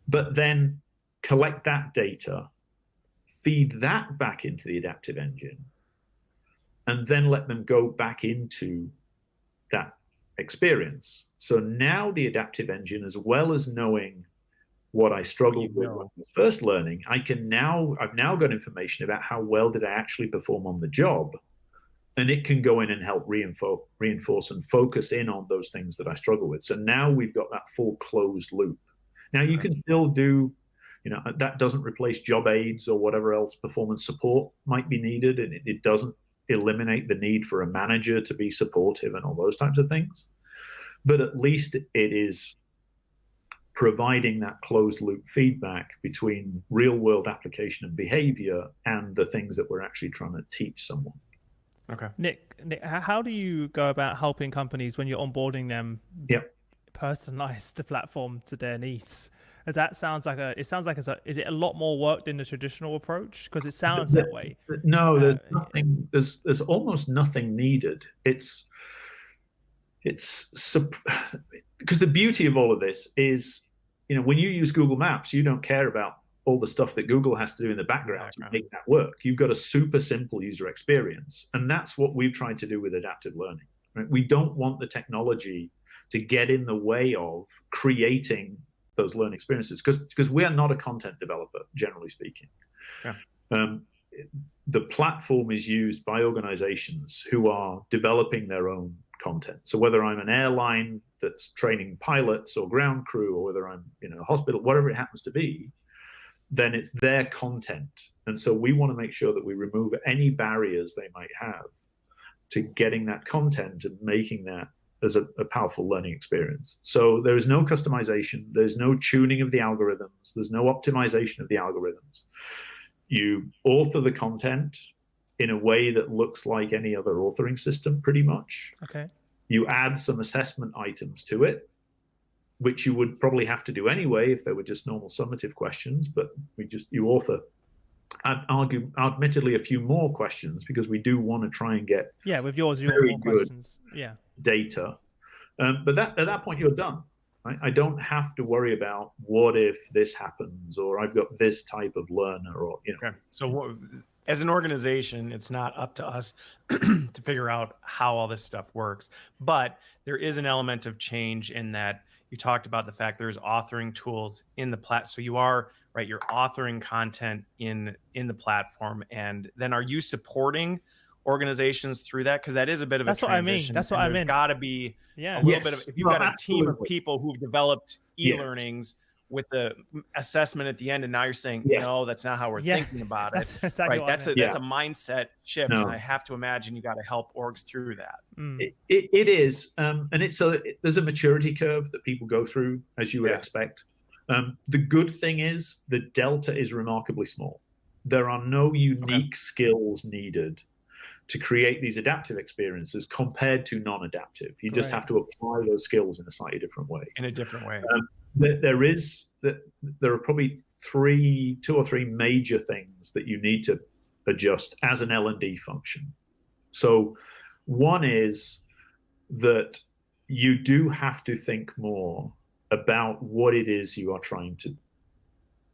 S3: But then collect that data feed that back into the adaptive engine, and then let them go back into that experience. So now the adaptive engine, as well as knowing what I struggled with when I was first learning, I've now got information about how well did I actually perform on the job. And it can go in and help reinforce and focus in on those things that I struggle with. So now we've got that full closed loop. Now you can still do, that doesn't replace job aids or whatever else performance support might be needed. And it doesn't eliminate the need for a manager to be supportive and all those types of things. But at least it is providing that closed loop feedback between real world application and behavior and the things that we're actually trying to teach someone.
S1: Okay. Nick, how do you go about helping companies when you're onboarding them personalize the platform to their needs? As that sounds like is it a lot more work than the traditional approach? Because it sounds that way.
S3: No, there's nothing, there's almost nothing needed. It's because the beauty of all of this is, when you use Google Maps, you don't care about all the stuff that Google has to do in the background to make that work. You've got a super simple user experience. And that's what we've tried to do with adaptive learning. Right? We don't want the technology to get in the way of creating those learning experiences, because we are not a content developer, generally speaking. The platform is used by organizations who are developing their own content. So whether I'm an airline that's training pilots or ground crew, or whether I'm a hospital, whatever it happens to be, then it's their content. And so we want to make sure that we remove any barriers they might have to getting that content and making that as a powerful learning experience. So there is no customization, there's no tuning of the algorithms, there's no optimization of the algorithms. You author the content in a way that looks like any other authoring system, pretty much.
S1: Okay. You
S3: add some assessment items to it, which you would probably have to do anyway if they were just normal summative questions, but you author. I'd argue, admittedly, a few more questions, because we do want to try and get
S1: with yours, you want more questions.
S3: Data. But at that point, you're done. Right? I don't have to worry about what if this happens, or I've got this type of learner, or
S2: Okay. So as an organization, it's not up to us to figure out how all this stuff works, but there is an element of change in that. You talked about the fact there's authoring tools in the so you are right. You're authoring content in the platform, and then are you supporting organizations through that? Because that is a bit of a transition.
S1: That's what I mean.
S2: There's got to be a little bit of, if you've got a team of people who've developed e-learnings with the assessment at the end, and now you're saying, no, that's not how we're thinking about it.
S1: That's exactly
S2: right. That's a mindset shift, and I have to imagine you got to help orgs through that.
S3: It is, and there's a maturity curve that people go through, as you would expect. The good thing is the delta is remarkably small. There are no unique skills needed to create these adaptive experiences compared to non-adaptive. You just have to apply those skills in a slightly different way. There are probably two or three major things that you need to adjust as an L&D function. So one is that you do have to think more about what it is you are trying to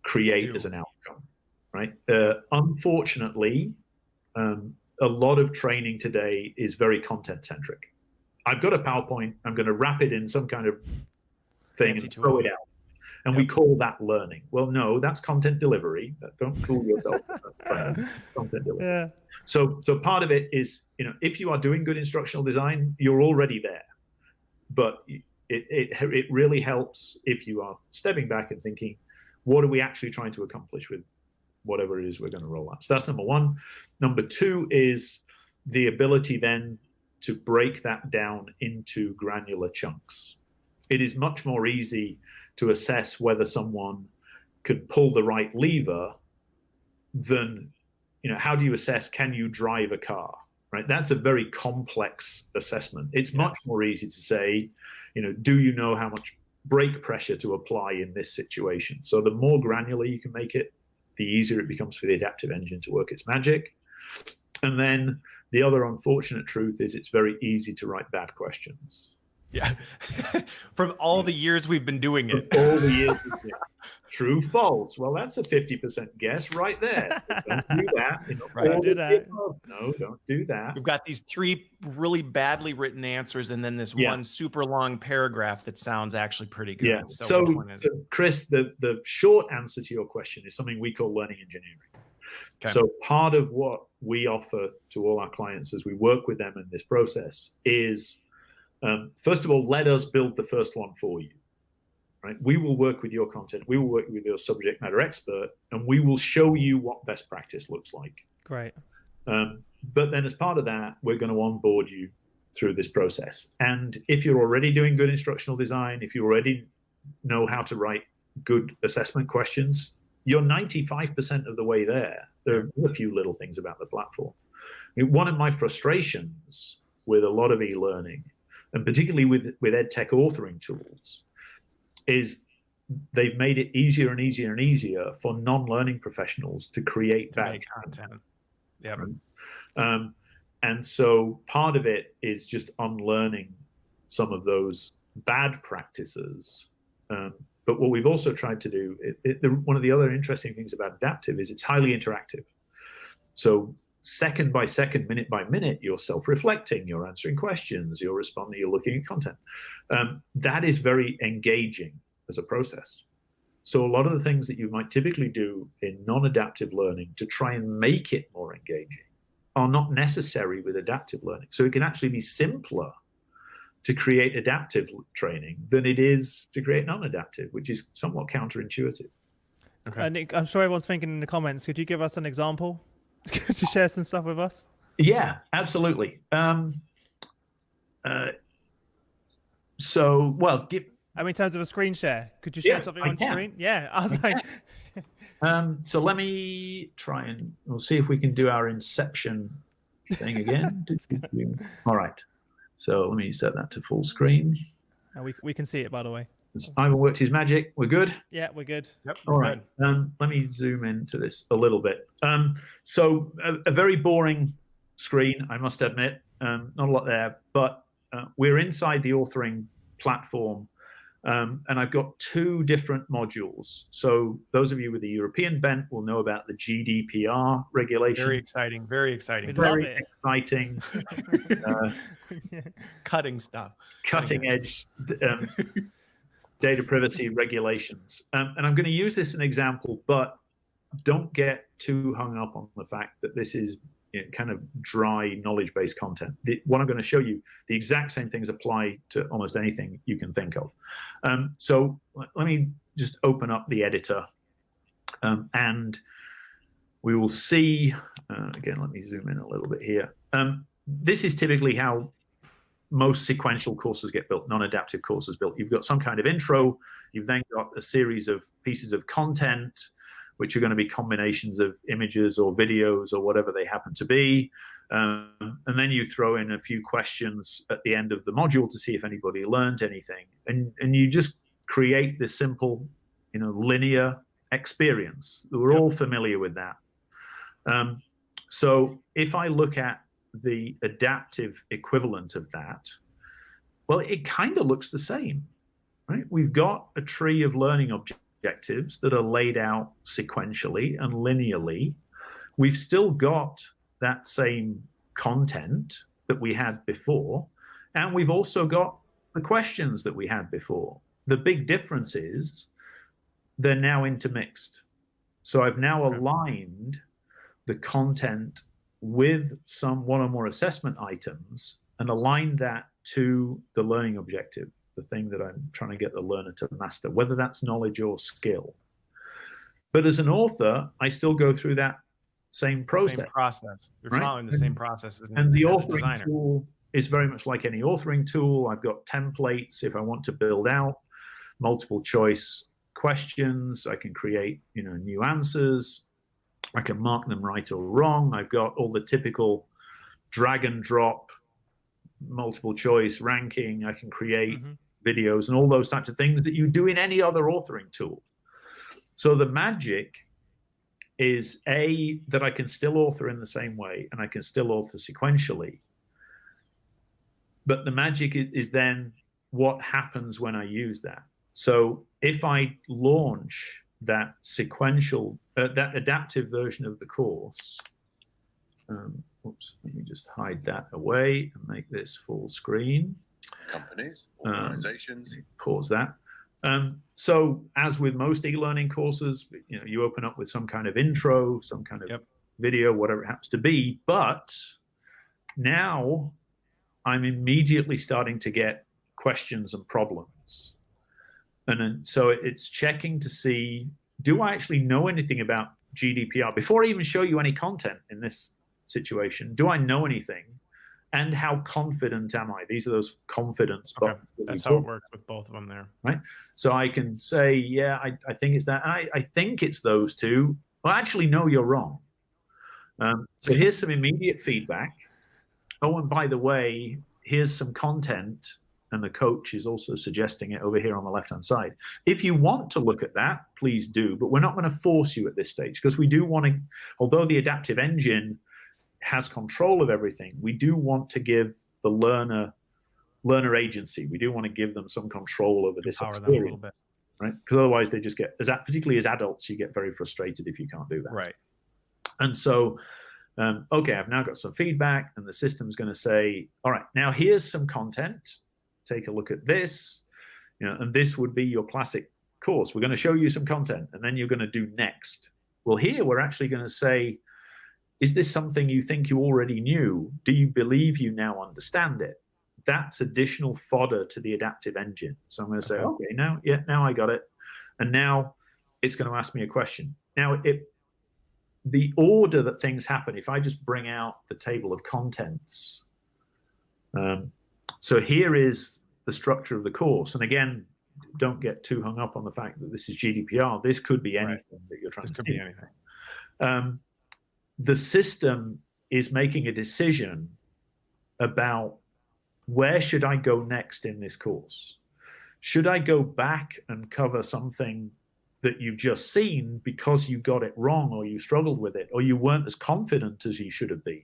S3: create as an outcome, right? Unfortunately, a lot of training today is very content-centric. I've got a PowerPoint, I'm going to wrap it in some kind of thing and throw it out. And we call that learning. Well, no, that's content delivery. Don't fool yourself. Content delivery. Yeah. So part of it is, if you are doing good instructional design, you're already there. But it really helps if you are stepping back and thinking, what are we actually trying to accomplish with whatever it is we're going to roll out? So that's number one. Number two is the ability then to break that down into granular chunks. It is much more easy to assess whether someone could pull the right lever than, how do you assess, can you drive a car, right? That's a very complex assessment. It's much more easy to say, do you know how much brake pressure to apply in this situation? So the more granular you can make it, the easier it becomes for the adaptive engine to work its magic. And then the other unfortunate truth is it's very easy to write bad questions.
S2: Yeah. From all the years we've been doing it.
S3: All the years. True, false. Well, that's a 50% guess right there. So don't do that.
S1: Don't do that.
S3: No, don't do that.
S2: We've got these 3 really badly written answers and then this one super long paragraph that sounds actually pretty good.
S3: Yeah.
S2: So
S3: Chris, the short answer to your question is something we call learning engineering. Okay. So part of what we offer to all our clients as we work with them in this process is, first of all, let us build the first one for you. Right? We will work with your content. We will work with your subject matter expert, and we will show you what best practice looks like.
S1: Great.
S3: But then as part of that, we're going to onboard you through this process. And if you're already doing good instructional design, if you already know how to write good assessment questions, you're 95% of the way there. There are a few little things about the platform. I mean, one of my frustrations with a lot of e-learning, and particularly with EdTech authoring tools, is they've made it easier and easier and easier for non-learning professionals to create bad content.
S2: Yeah.
S3: And so part of it is just unlearning some of those bad practices. But what we've also tried to do, one of the other interesting things about adaptive is it's highly interactive. So second by second, minute by minute, you're self-reflecting, you're answering questions, you're responding, you're looking at content. That is very engaging as a process. So a lot of the things that you might typically do in non-adaptive learning to try and make it more engaging are not necessary with adaptive learning. So it can actually be simpler to create adaptive training than it is to create non-adaptive, which is somewhat counterintuitive.
S1: Okay. Nick, I'm sure everyone's thinking in the comments, could you give us an example? Could you share some stuff with us?
S3: Yeah, absolutely. In
S1: terms of a screen share, could you share something on screen? Yeah, I was like...
S3: So let me try and we'll see if we can do our Inception thing again. All right. So let me set that to full screen.
S1: We can see it, by the way.
S3: Ivan worked his magic. We're good?
S1: Yeah, we're good.
S2: Yep.
S3: All right. Let me zoom into this a little bit. So a very boring screen, I must admit. Not a lot there, but we're inside the authoring platform. And I've got 2 different modules. So those of you with the European bent will know about the GDPR regulation.
S2: Very exciting. Very exciting.
S3: Very exciting.
S2: Cutting stuff.
S3: Cutting edge data privacy regulations. And I'm going to use this as an example, but don't get too hung up on the fact that this is kind of dry knowledge-based content. What I'm going to show you, the exact same things apply to almost anything you can think of. So let me just open up the editor and we will see, again, let me zoom in a little bit here. This is typically how most sequential courses get built, non-adaptive courses built. You've got some kind of intro, you've then got a series of pieces of content, which are going to be combinations of images or videos or whatever they happen to be. And then you throw in a few questions at the end of the module to see if anybody learned anything. And you just create this simple, linear experience. We're all familiar with that. So if I look at the adaptive equivalent of that, well, it kind of looks the same, right? We've got a tree of learning objectives that are laid out sequentially and linearly. We've still got that same content that we had before, and we've also got the questions that we had before. The big difference is they're now intermixed. So I've now aligned the content with one or more assessment items and aligned that to the learning objective, the thing that I'm trying to get the learner to master, whether that's knowledge or skill. But as an author, I still go through that same process.
S2: Same process. You're following the same process as
S3: the
S2: as
S3: authoring tool is very much like any authoring tool. I've got templates. If I want to build out multiple choice questions, I can create new answers. I can mark them right or wrong. I've got all the typical drag and drop multiple choice ranking. I can create videos and all those types of things that you do in any other authoring tool. So the magic is that I can still author in the same way and I can still author sequentially. But the magic is then what happens when I use that. So if I launch that sequential, that adaptive version of the course, oops, let me just hide that away and make this full screen.
S4: Companies, organizations.
S3: Pause that. So as with most e-learning courses, you open up with some kind of intro, some kind of video, whatever it happens to be. But now I'm immediately starting to get questions and problems. And then, so it's checking to see, do I actually know anything about GDPR? Before I even show you any content in this situation, do I know anything? And how confident am I? These are those confidence buttons.
S2: That's how it works with both of them there.
S3: Right? So I can say, yeah, I think it's that. I think it's those two. Well, actually, no, you're wrong. So here's some immediate feedback. Oh, and by the way, here's some content. And the coach is also suggesting it over here on the left-hand side. If you want to look at that, please do. But we're not going to force you at this stage, because we do want to, although the adaptive engine has control of everything, we do want to give the learner agency. We do want to give them some control over this experience, a little bit, right? Because otherwise they just get, particularly as adults, you get very frustrated if you can't do that.
S2: Right.
S3: And so, okay, I've now got some feedback, and the system's going to say, all right, now here's some content. Take a look at this, and this would be your classic course. We're going to show you some content, and then you're going to do next. Well, here we're actually going to say, is this something you think you already knew? Do you believe you now understand it? That's additional fodder to the adaptive engine. So I'm going to say, okay, now I got it. And now it's going to ask me a question. Now, the order that things happen, if I just bring out the table of contents, so here is the structure of the course. And again, don't get too hung up on the fact that this is GDPR. This could be anything that you're trying to do.
S2: This could be anything.
S3: The system is making a decision about, where should I go next in this course? Should I go back and cover something that you've just seen because you got it wrong, or you struggled with it, or you weren't as confident as you should have been?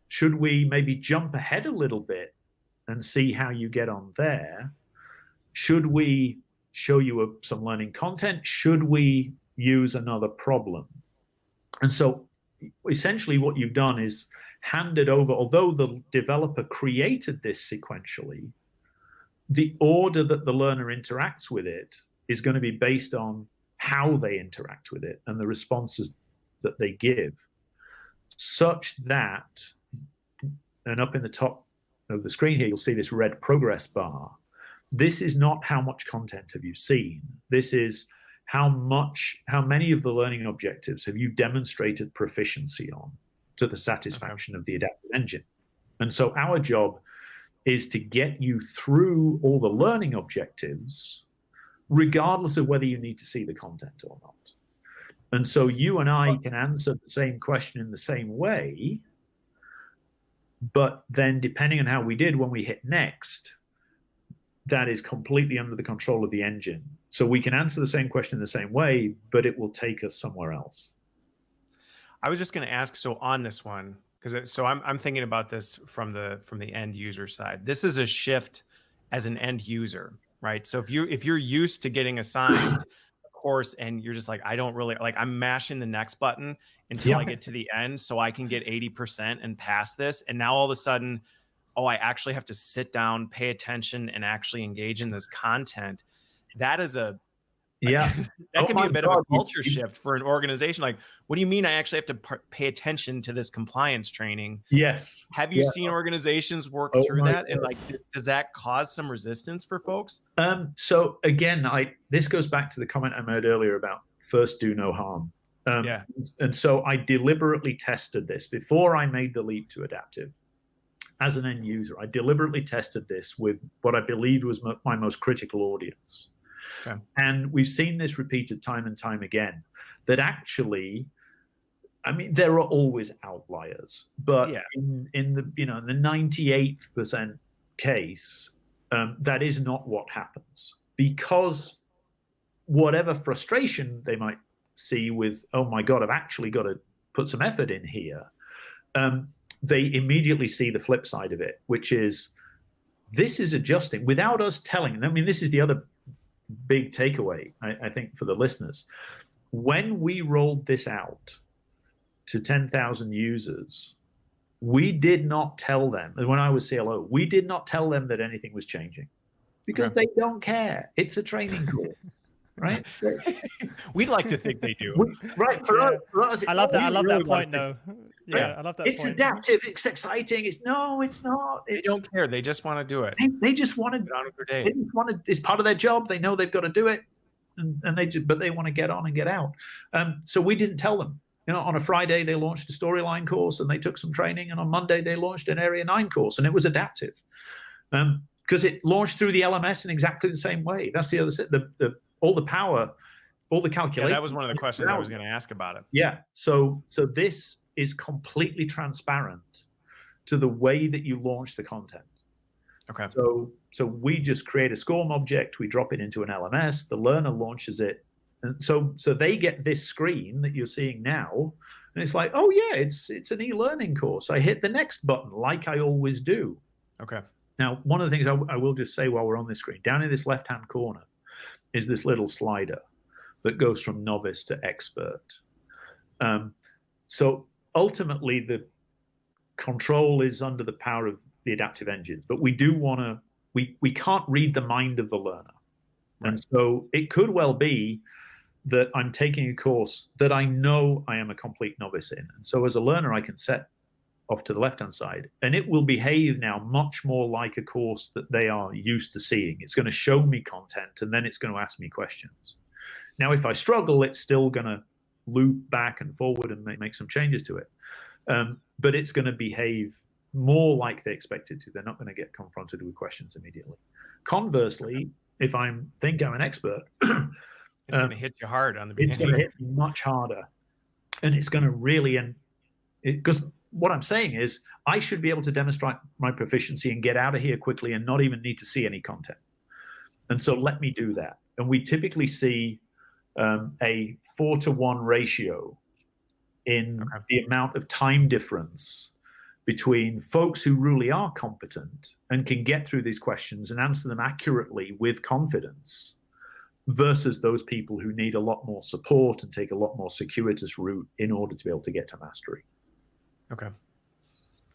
S3: Should we maybe jump ahead a little bit and see how you get on there? Should we show you some learning content? Should we use another problem? And so essentially what you've done is handed over, although the developer created this sequentially, the order that the learner interacts with it is going to be based on how they interact with it and the responses that they give, such that, and up in the top of the screen here, you'll see this red progress bar. This is not how much content have you seen. This is how many of the learning objectives have you demonstrated proficiency on to the satisfaction of the adaptive engine. And so our job is to get you through all the learning objectives, regardless of whether you need to see the content or not. And so you and I can answer the same question in the same way, but then depending on how we did when we hit next, that is completely under the control of the engine. So we can answer the same question in the same way, but it will take us somewhere else.
S2: I was just going to ask, so on this one, because I'm thinking about this from the end user side. This is a shift as an end user, right? So if you're used to getting assigned a course and you're just like, I don't really like, I'm mashing the next button until I get to the end so I can get 80% and pass this. And now all of a sudden, oh, I actually have to sit down, pay attention, and actually engage in this content. That is that can be a bit of a culture shift for an organization. Like, what do you mean I actually have to pay attention to this compliance training?
S3: Yes.
S2: Have you seen organizations work through that? And like, does that cause some resistance for folks?
S3: So again, this goes back to the comment I made earlier about first do no harm. And so I deliberately tested this before I made the leap to adaptive. As an end user, I deliberately tested this with what I believed was my most critical audience. Okay. And we've seen this repeated time and time again, that actually, I mean, there are always outliers, but in the 98th% case, that is not what happens, because whatever frustration they might see with, oh my God, I've actually got to put some effort in here, they immediately see the flip side of it, which is this is adjusting without us telling. I mean, this is the other big takeaway, I think, for the listeners. When we rolled this out to 10,000 users, we did not tell them, and when I was CLO, we did not tell them that anything was changing, because they don't care. It's a training course, right?
S2: We'd like to think they do.
S3: Right. For us,
S1: I love that. I love that point, though. Yeah, I love that.
S3: It's adaptive. It's exciting. It's not.
S2: They don't care. They just want to do it.
S3: They just want to. They just want to. It's part of their job. They know they've got to do it, but they want to get on and get out. So we didn't tell them. On a Friday they launched a storyline course and they took some training, and on Monday they launched an Area 9 course, and it was adaptive because it launched through the LMS in exactly the same way. That's the other side. All the power, all the calculation.
S2: Yeah, that was one of the questions I was going to ask about it.
S3: Yeah. So this is completely transparent to the way that you launch the content.
S2: Okay.
S3: So we just create a SCORM object, we drop it into an LMS, the learner launches it, and so they get this screen that you're seeing now, and it's like, oh yeah, it's an e-learning course. I hit the next button like I always do.
S2: Okay. Now,
S3: one of the things I will just say while we're on this screen, down in this left-hand corner is this little slider that goes from novice to expert. So ultimately, the control is under the power of the adaptive engine, but we do want to, we can't read the mind of the learner. Right. And so it could well be that I'm taking a course that I know I am a complete novice in. And so as a learner, I can set off to the left-hand side, and it will behave now much more like a course that they are used to seeing. It's going to show me content, and then it's going to ask me questions. Now, if I struggle, it's still going to loop back and forward and make some changes to it. But it's going to behave more like they expect it to. They're not going to get confronted with questions immediately. Conversely, if I think I'm an expert,
S2: it's going to hit you hard on the beginning.
S3: It's going to hit me much harder. And it's going to really, because what I'm saying is I should be able to demonstrate my proficiency and get out of here quickly and not even need to see any content. And so let me do that. And we typically see a 4-to-1 ratio in the amount of time difference between folks who really are competent and can get through these questions and answer them accurately with confidence versus those people who need a lot more support and take a lot more circuitous route in order to be able to get to mastery.
S2: Okay.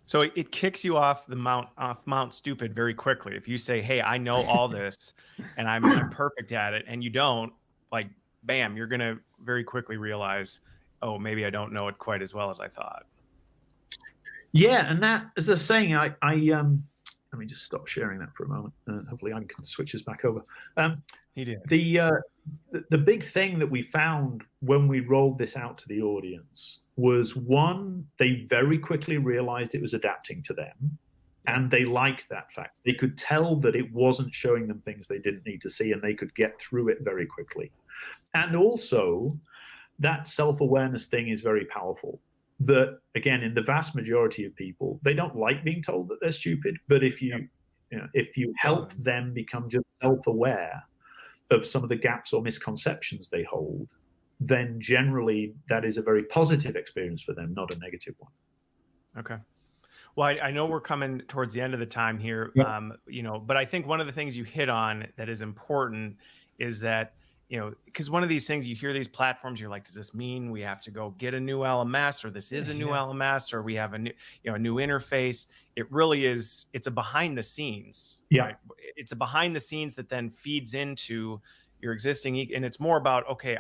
S2: So it kicks you off Mount Stupid very quickly. If you say, hey, I know all this and I'm perfect at it, and you don't, like, bam, you're going to very quickly realize, oh, maybe I don't know it quite as well as I thought.
S3: Yeah, and that, as I was saying, I let me just stop sharing that for a moment. Hopefully I can switch this back over.
S2: He did.
S3: The big thing that we found when we rolled this out to the audience was, one, they very quickly realized it was adapting to them, and they liked that fact. They could tell that it wasn't showing them things they didn't need to see, and they could get through it very quickly. And also, that self-awareness thing is very powerful. That, again, in the vast majority of people, they don't like being told that they're stupid, but if you help them become just self-aware of some of the gaps or misconceptions they hold, then generally that is a very positive experience for them, not a negative one.
S2: Okay. Well, I know we're coming towards the end of the time here, but I think one of the things you hit on that is important is that, because one of these things, you hear these platforms, you're like, does this mean we have to go get a new LMS, or this is a new LMS, or we have a new, a new interface? It really is. It's a behind the scenes.
S3: Yeah.
S2: Right? It's a behind the scenes that then feeds into your existing, and it's more about, okay,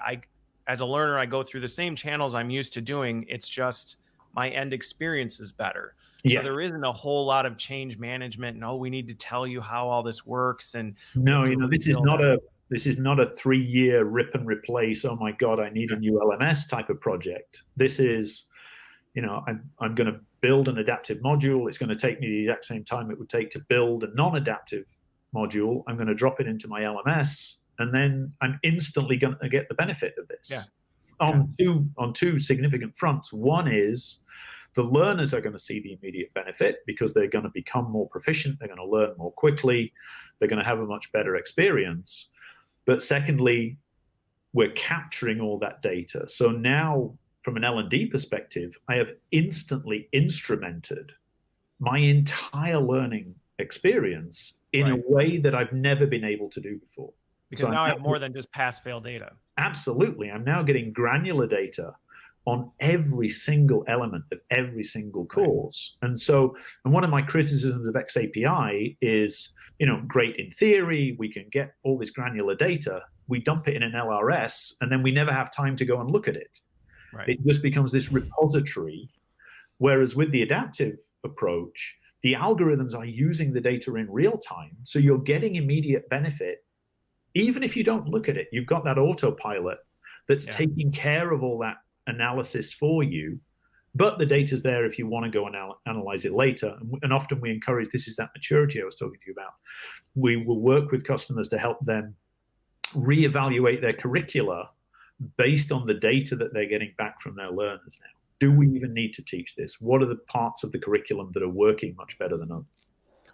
S2: as a learner, I go through the same channels I'm used to doing. It's just my end experience is better.
S3: Yes.
S2: So there isn't a whole lot of change management. No, we need to tell you how all this works. And
S3: no, this is not a 3-year rip and replace. Oh my God, I need a new LMS type of project. This is, I'm going to build an adaptive module. It's going to take me the exact same time it would take to build a non-adaptive module. I'm going to drop it into my LMS, and then I'm instantly going to get the benefit of this. On two significant fronts. One is the learners are going to see the immediate benefit because they're going to become more proficient. They're going to learn more quickly. They're going to have a much better experience. But secondly, we're capturing all that data. So now, from an L&D perspective, I have instantly instrumented my entire learning experience in a way that I've never been able to do before.
S2: Because now I have more than just pass-fail data.
S3: Absolutely. I'm now getting granular data on every single element of every single course. Right. And one of my criticisms of XAPI is, great in theory, we can get all this granular data, we dump it in an LRS, and then we never have time to go and look at it. Right. It just becomes this repository. Whereas with the adaptive approach, the algorithms are using the data in real time. So you're getting immediate benefit. Even if you don't look at it, you've got that autopilot that's taking care of all that analysis for you. But the data's there if you want to go and analyze it later. And often we encourage, this is that maturity I was talking to you about. We will work with customers to help them reevaluate their curricula based on the data that they're getting back from their learners now. Do we even need to teach this? What are the parts of the curriculum that are working much better than others?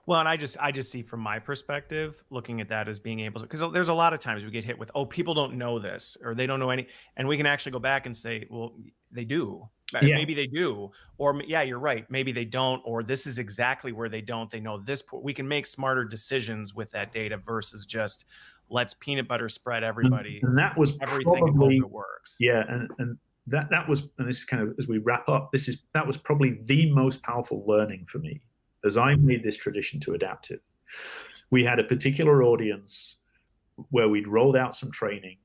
S2: Well, and I just see from my perspective, looking at that as being able to, because there's a lot of times we get hit with, people don't know this, or they don't know any, and we can actually go back and say, well, they do. Yeah. Maybe they do, or you're right. Maybe they don't, or this is exactly where they don't. They know this. We can make smarter decisions with that data versus just let's peanut butter spread everybody.
S3: And that was
S2: everything
S3: probably,
S2: and hope it works.
S3: Yeah, and that was, and this is kind of as we wrap up. That was probably the most powerful learning for me as I made this tradition to adaptive. We had a particular audience where we'd rolled out some training.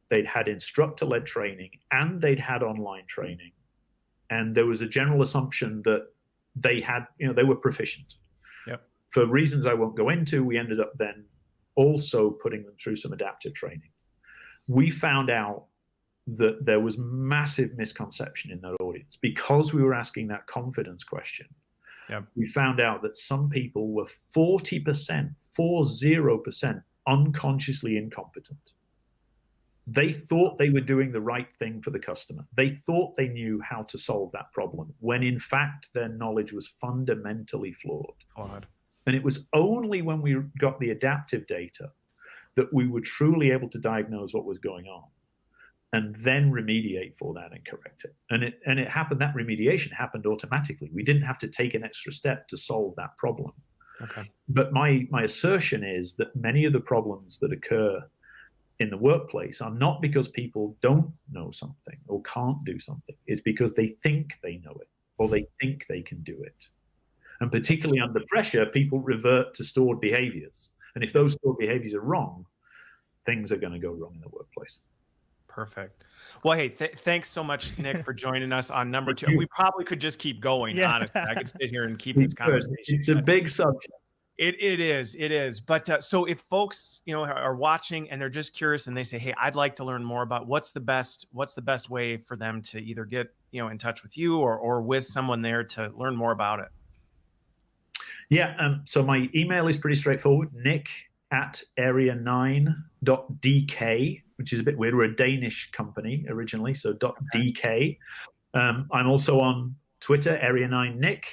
S3: They'd had instructor-led training and they'd had online training. And there was a general assumption that they had, they were proficient.
S2: Yep.
S3: For reasons I won't go into, we ended up then also putting them through some adaptive training. We found out that there was massive misconception in that audience because we were asking that confidence question.
S2: Yep.
S3: We found out that some people were 40% unconsciously incompetent. They thought they were doing the right thing for the customer. They thought they knew how to solve that problem, when in fact their knowledge was fundamentally flawed. And it was only when we got the adaptive data that we were truly able to diagnose what was going on and then remediate for that and correct it. And it happened, that remediation happened automatically. We didn't have to take an extra step to solve that problem.
S2: Okay.
S3: But my assertion is that many of the problems that occur in the workplace are not because people don't know something or can't do something. It's because they think they know it or they think they can do it. And particularly under pressure, people revert to stored behaviors. And if those stored behaviors are wrong, things are going to go wrong in the workplace.
S2: Perfect. Well, hey, thanks so much, Nick, for joining us on number 2. We probably could just keep going, honestly. I could sit here and keep this conversation.
S3: It's a big subject.
S2: It is. But so if folks, are watching and they're just curious and they say, hey, I'd like to learn more about what's the best way for them to either get, in touch with you or with someone there to learn more about it.
S3: Yeah. So my email is pretty straightforward. Nick@area9.dk, which is a bit weird. We're a Danish company originally, so .dk. I'm also on Twitter, Area9Nick.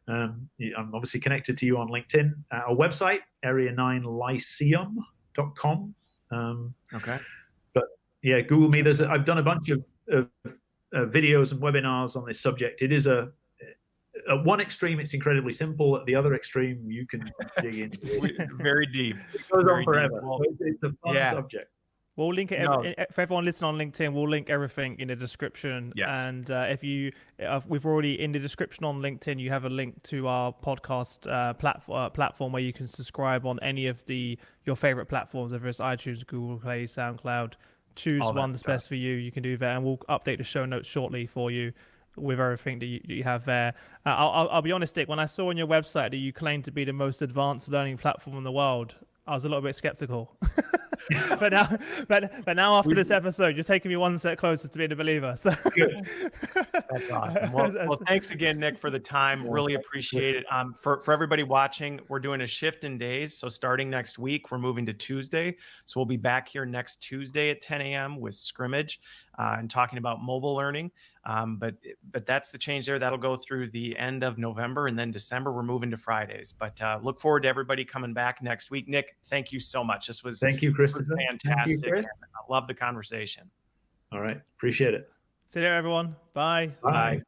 S3: I'm obviously connected to you on LinkedIn. Our website, Area9 Lyceum.com.
S2: Okay.
S3: But yeah, Google me. I've done a bunch of videos and webinars on this subject. It is at one extreme, it's incredibly simple. At the other extreme, you can dig into it.
S2: Very deep.
S3: It goes on forever. So it's a fun subject.
S1: We'll link it for everyone listening on LinkedIn. We'll link everything in the description.
S2: Yes.
S1: And we've already in the description on LinkedIn, you have a link to our podcast platform where you can subscribe on any of your favorite platforms, whether it's iTunes, Google Play, SoundCloud. Choose one that's best for you. You can do that, and we'll update the show notes shortly for you with everything that you have there. I'll be honest, Nick, when I saw on your website that you claim to be the most advanced learning platform in the world, I was a little bit skeptical. but now after this episode, you're taking me one step closer to being a believer. So
S2: good. That's awesome. Well, thanks again, Nick, for the time. Really appreciate it. For everybody watching, we're doing a shift in days. So starting next week, we're moving to Tuesday. So we'll be back here next Tuesday at 10 a.m. with Scrimmage and talking about mobile learning. But that's the change there. That'll go through the end of November, and then December we're moving to Fridays. But look forward to everybody coming back next week. Nick, thank you so much.
S3: Thank you, Chris.
S2: Fantastic. I love the conversation.
S3: All right. Appreciate it.
S1: See you there, everyone. Bye.
S3: Bye.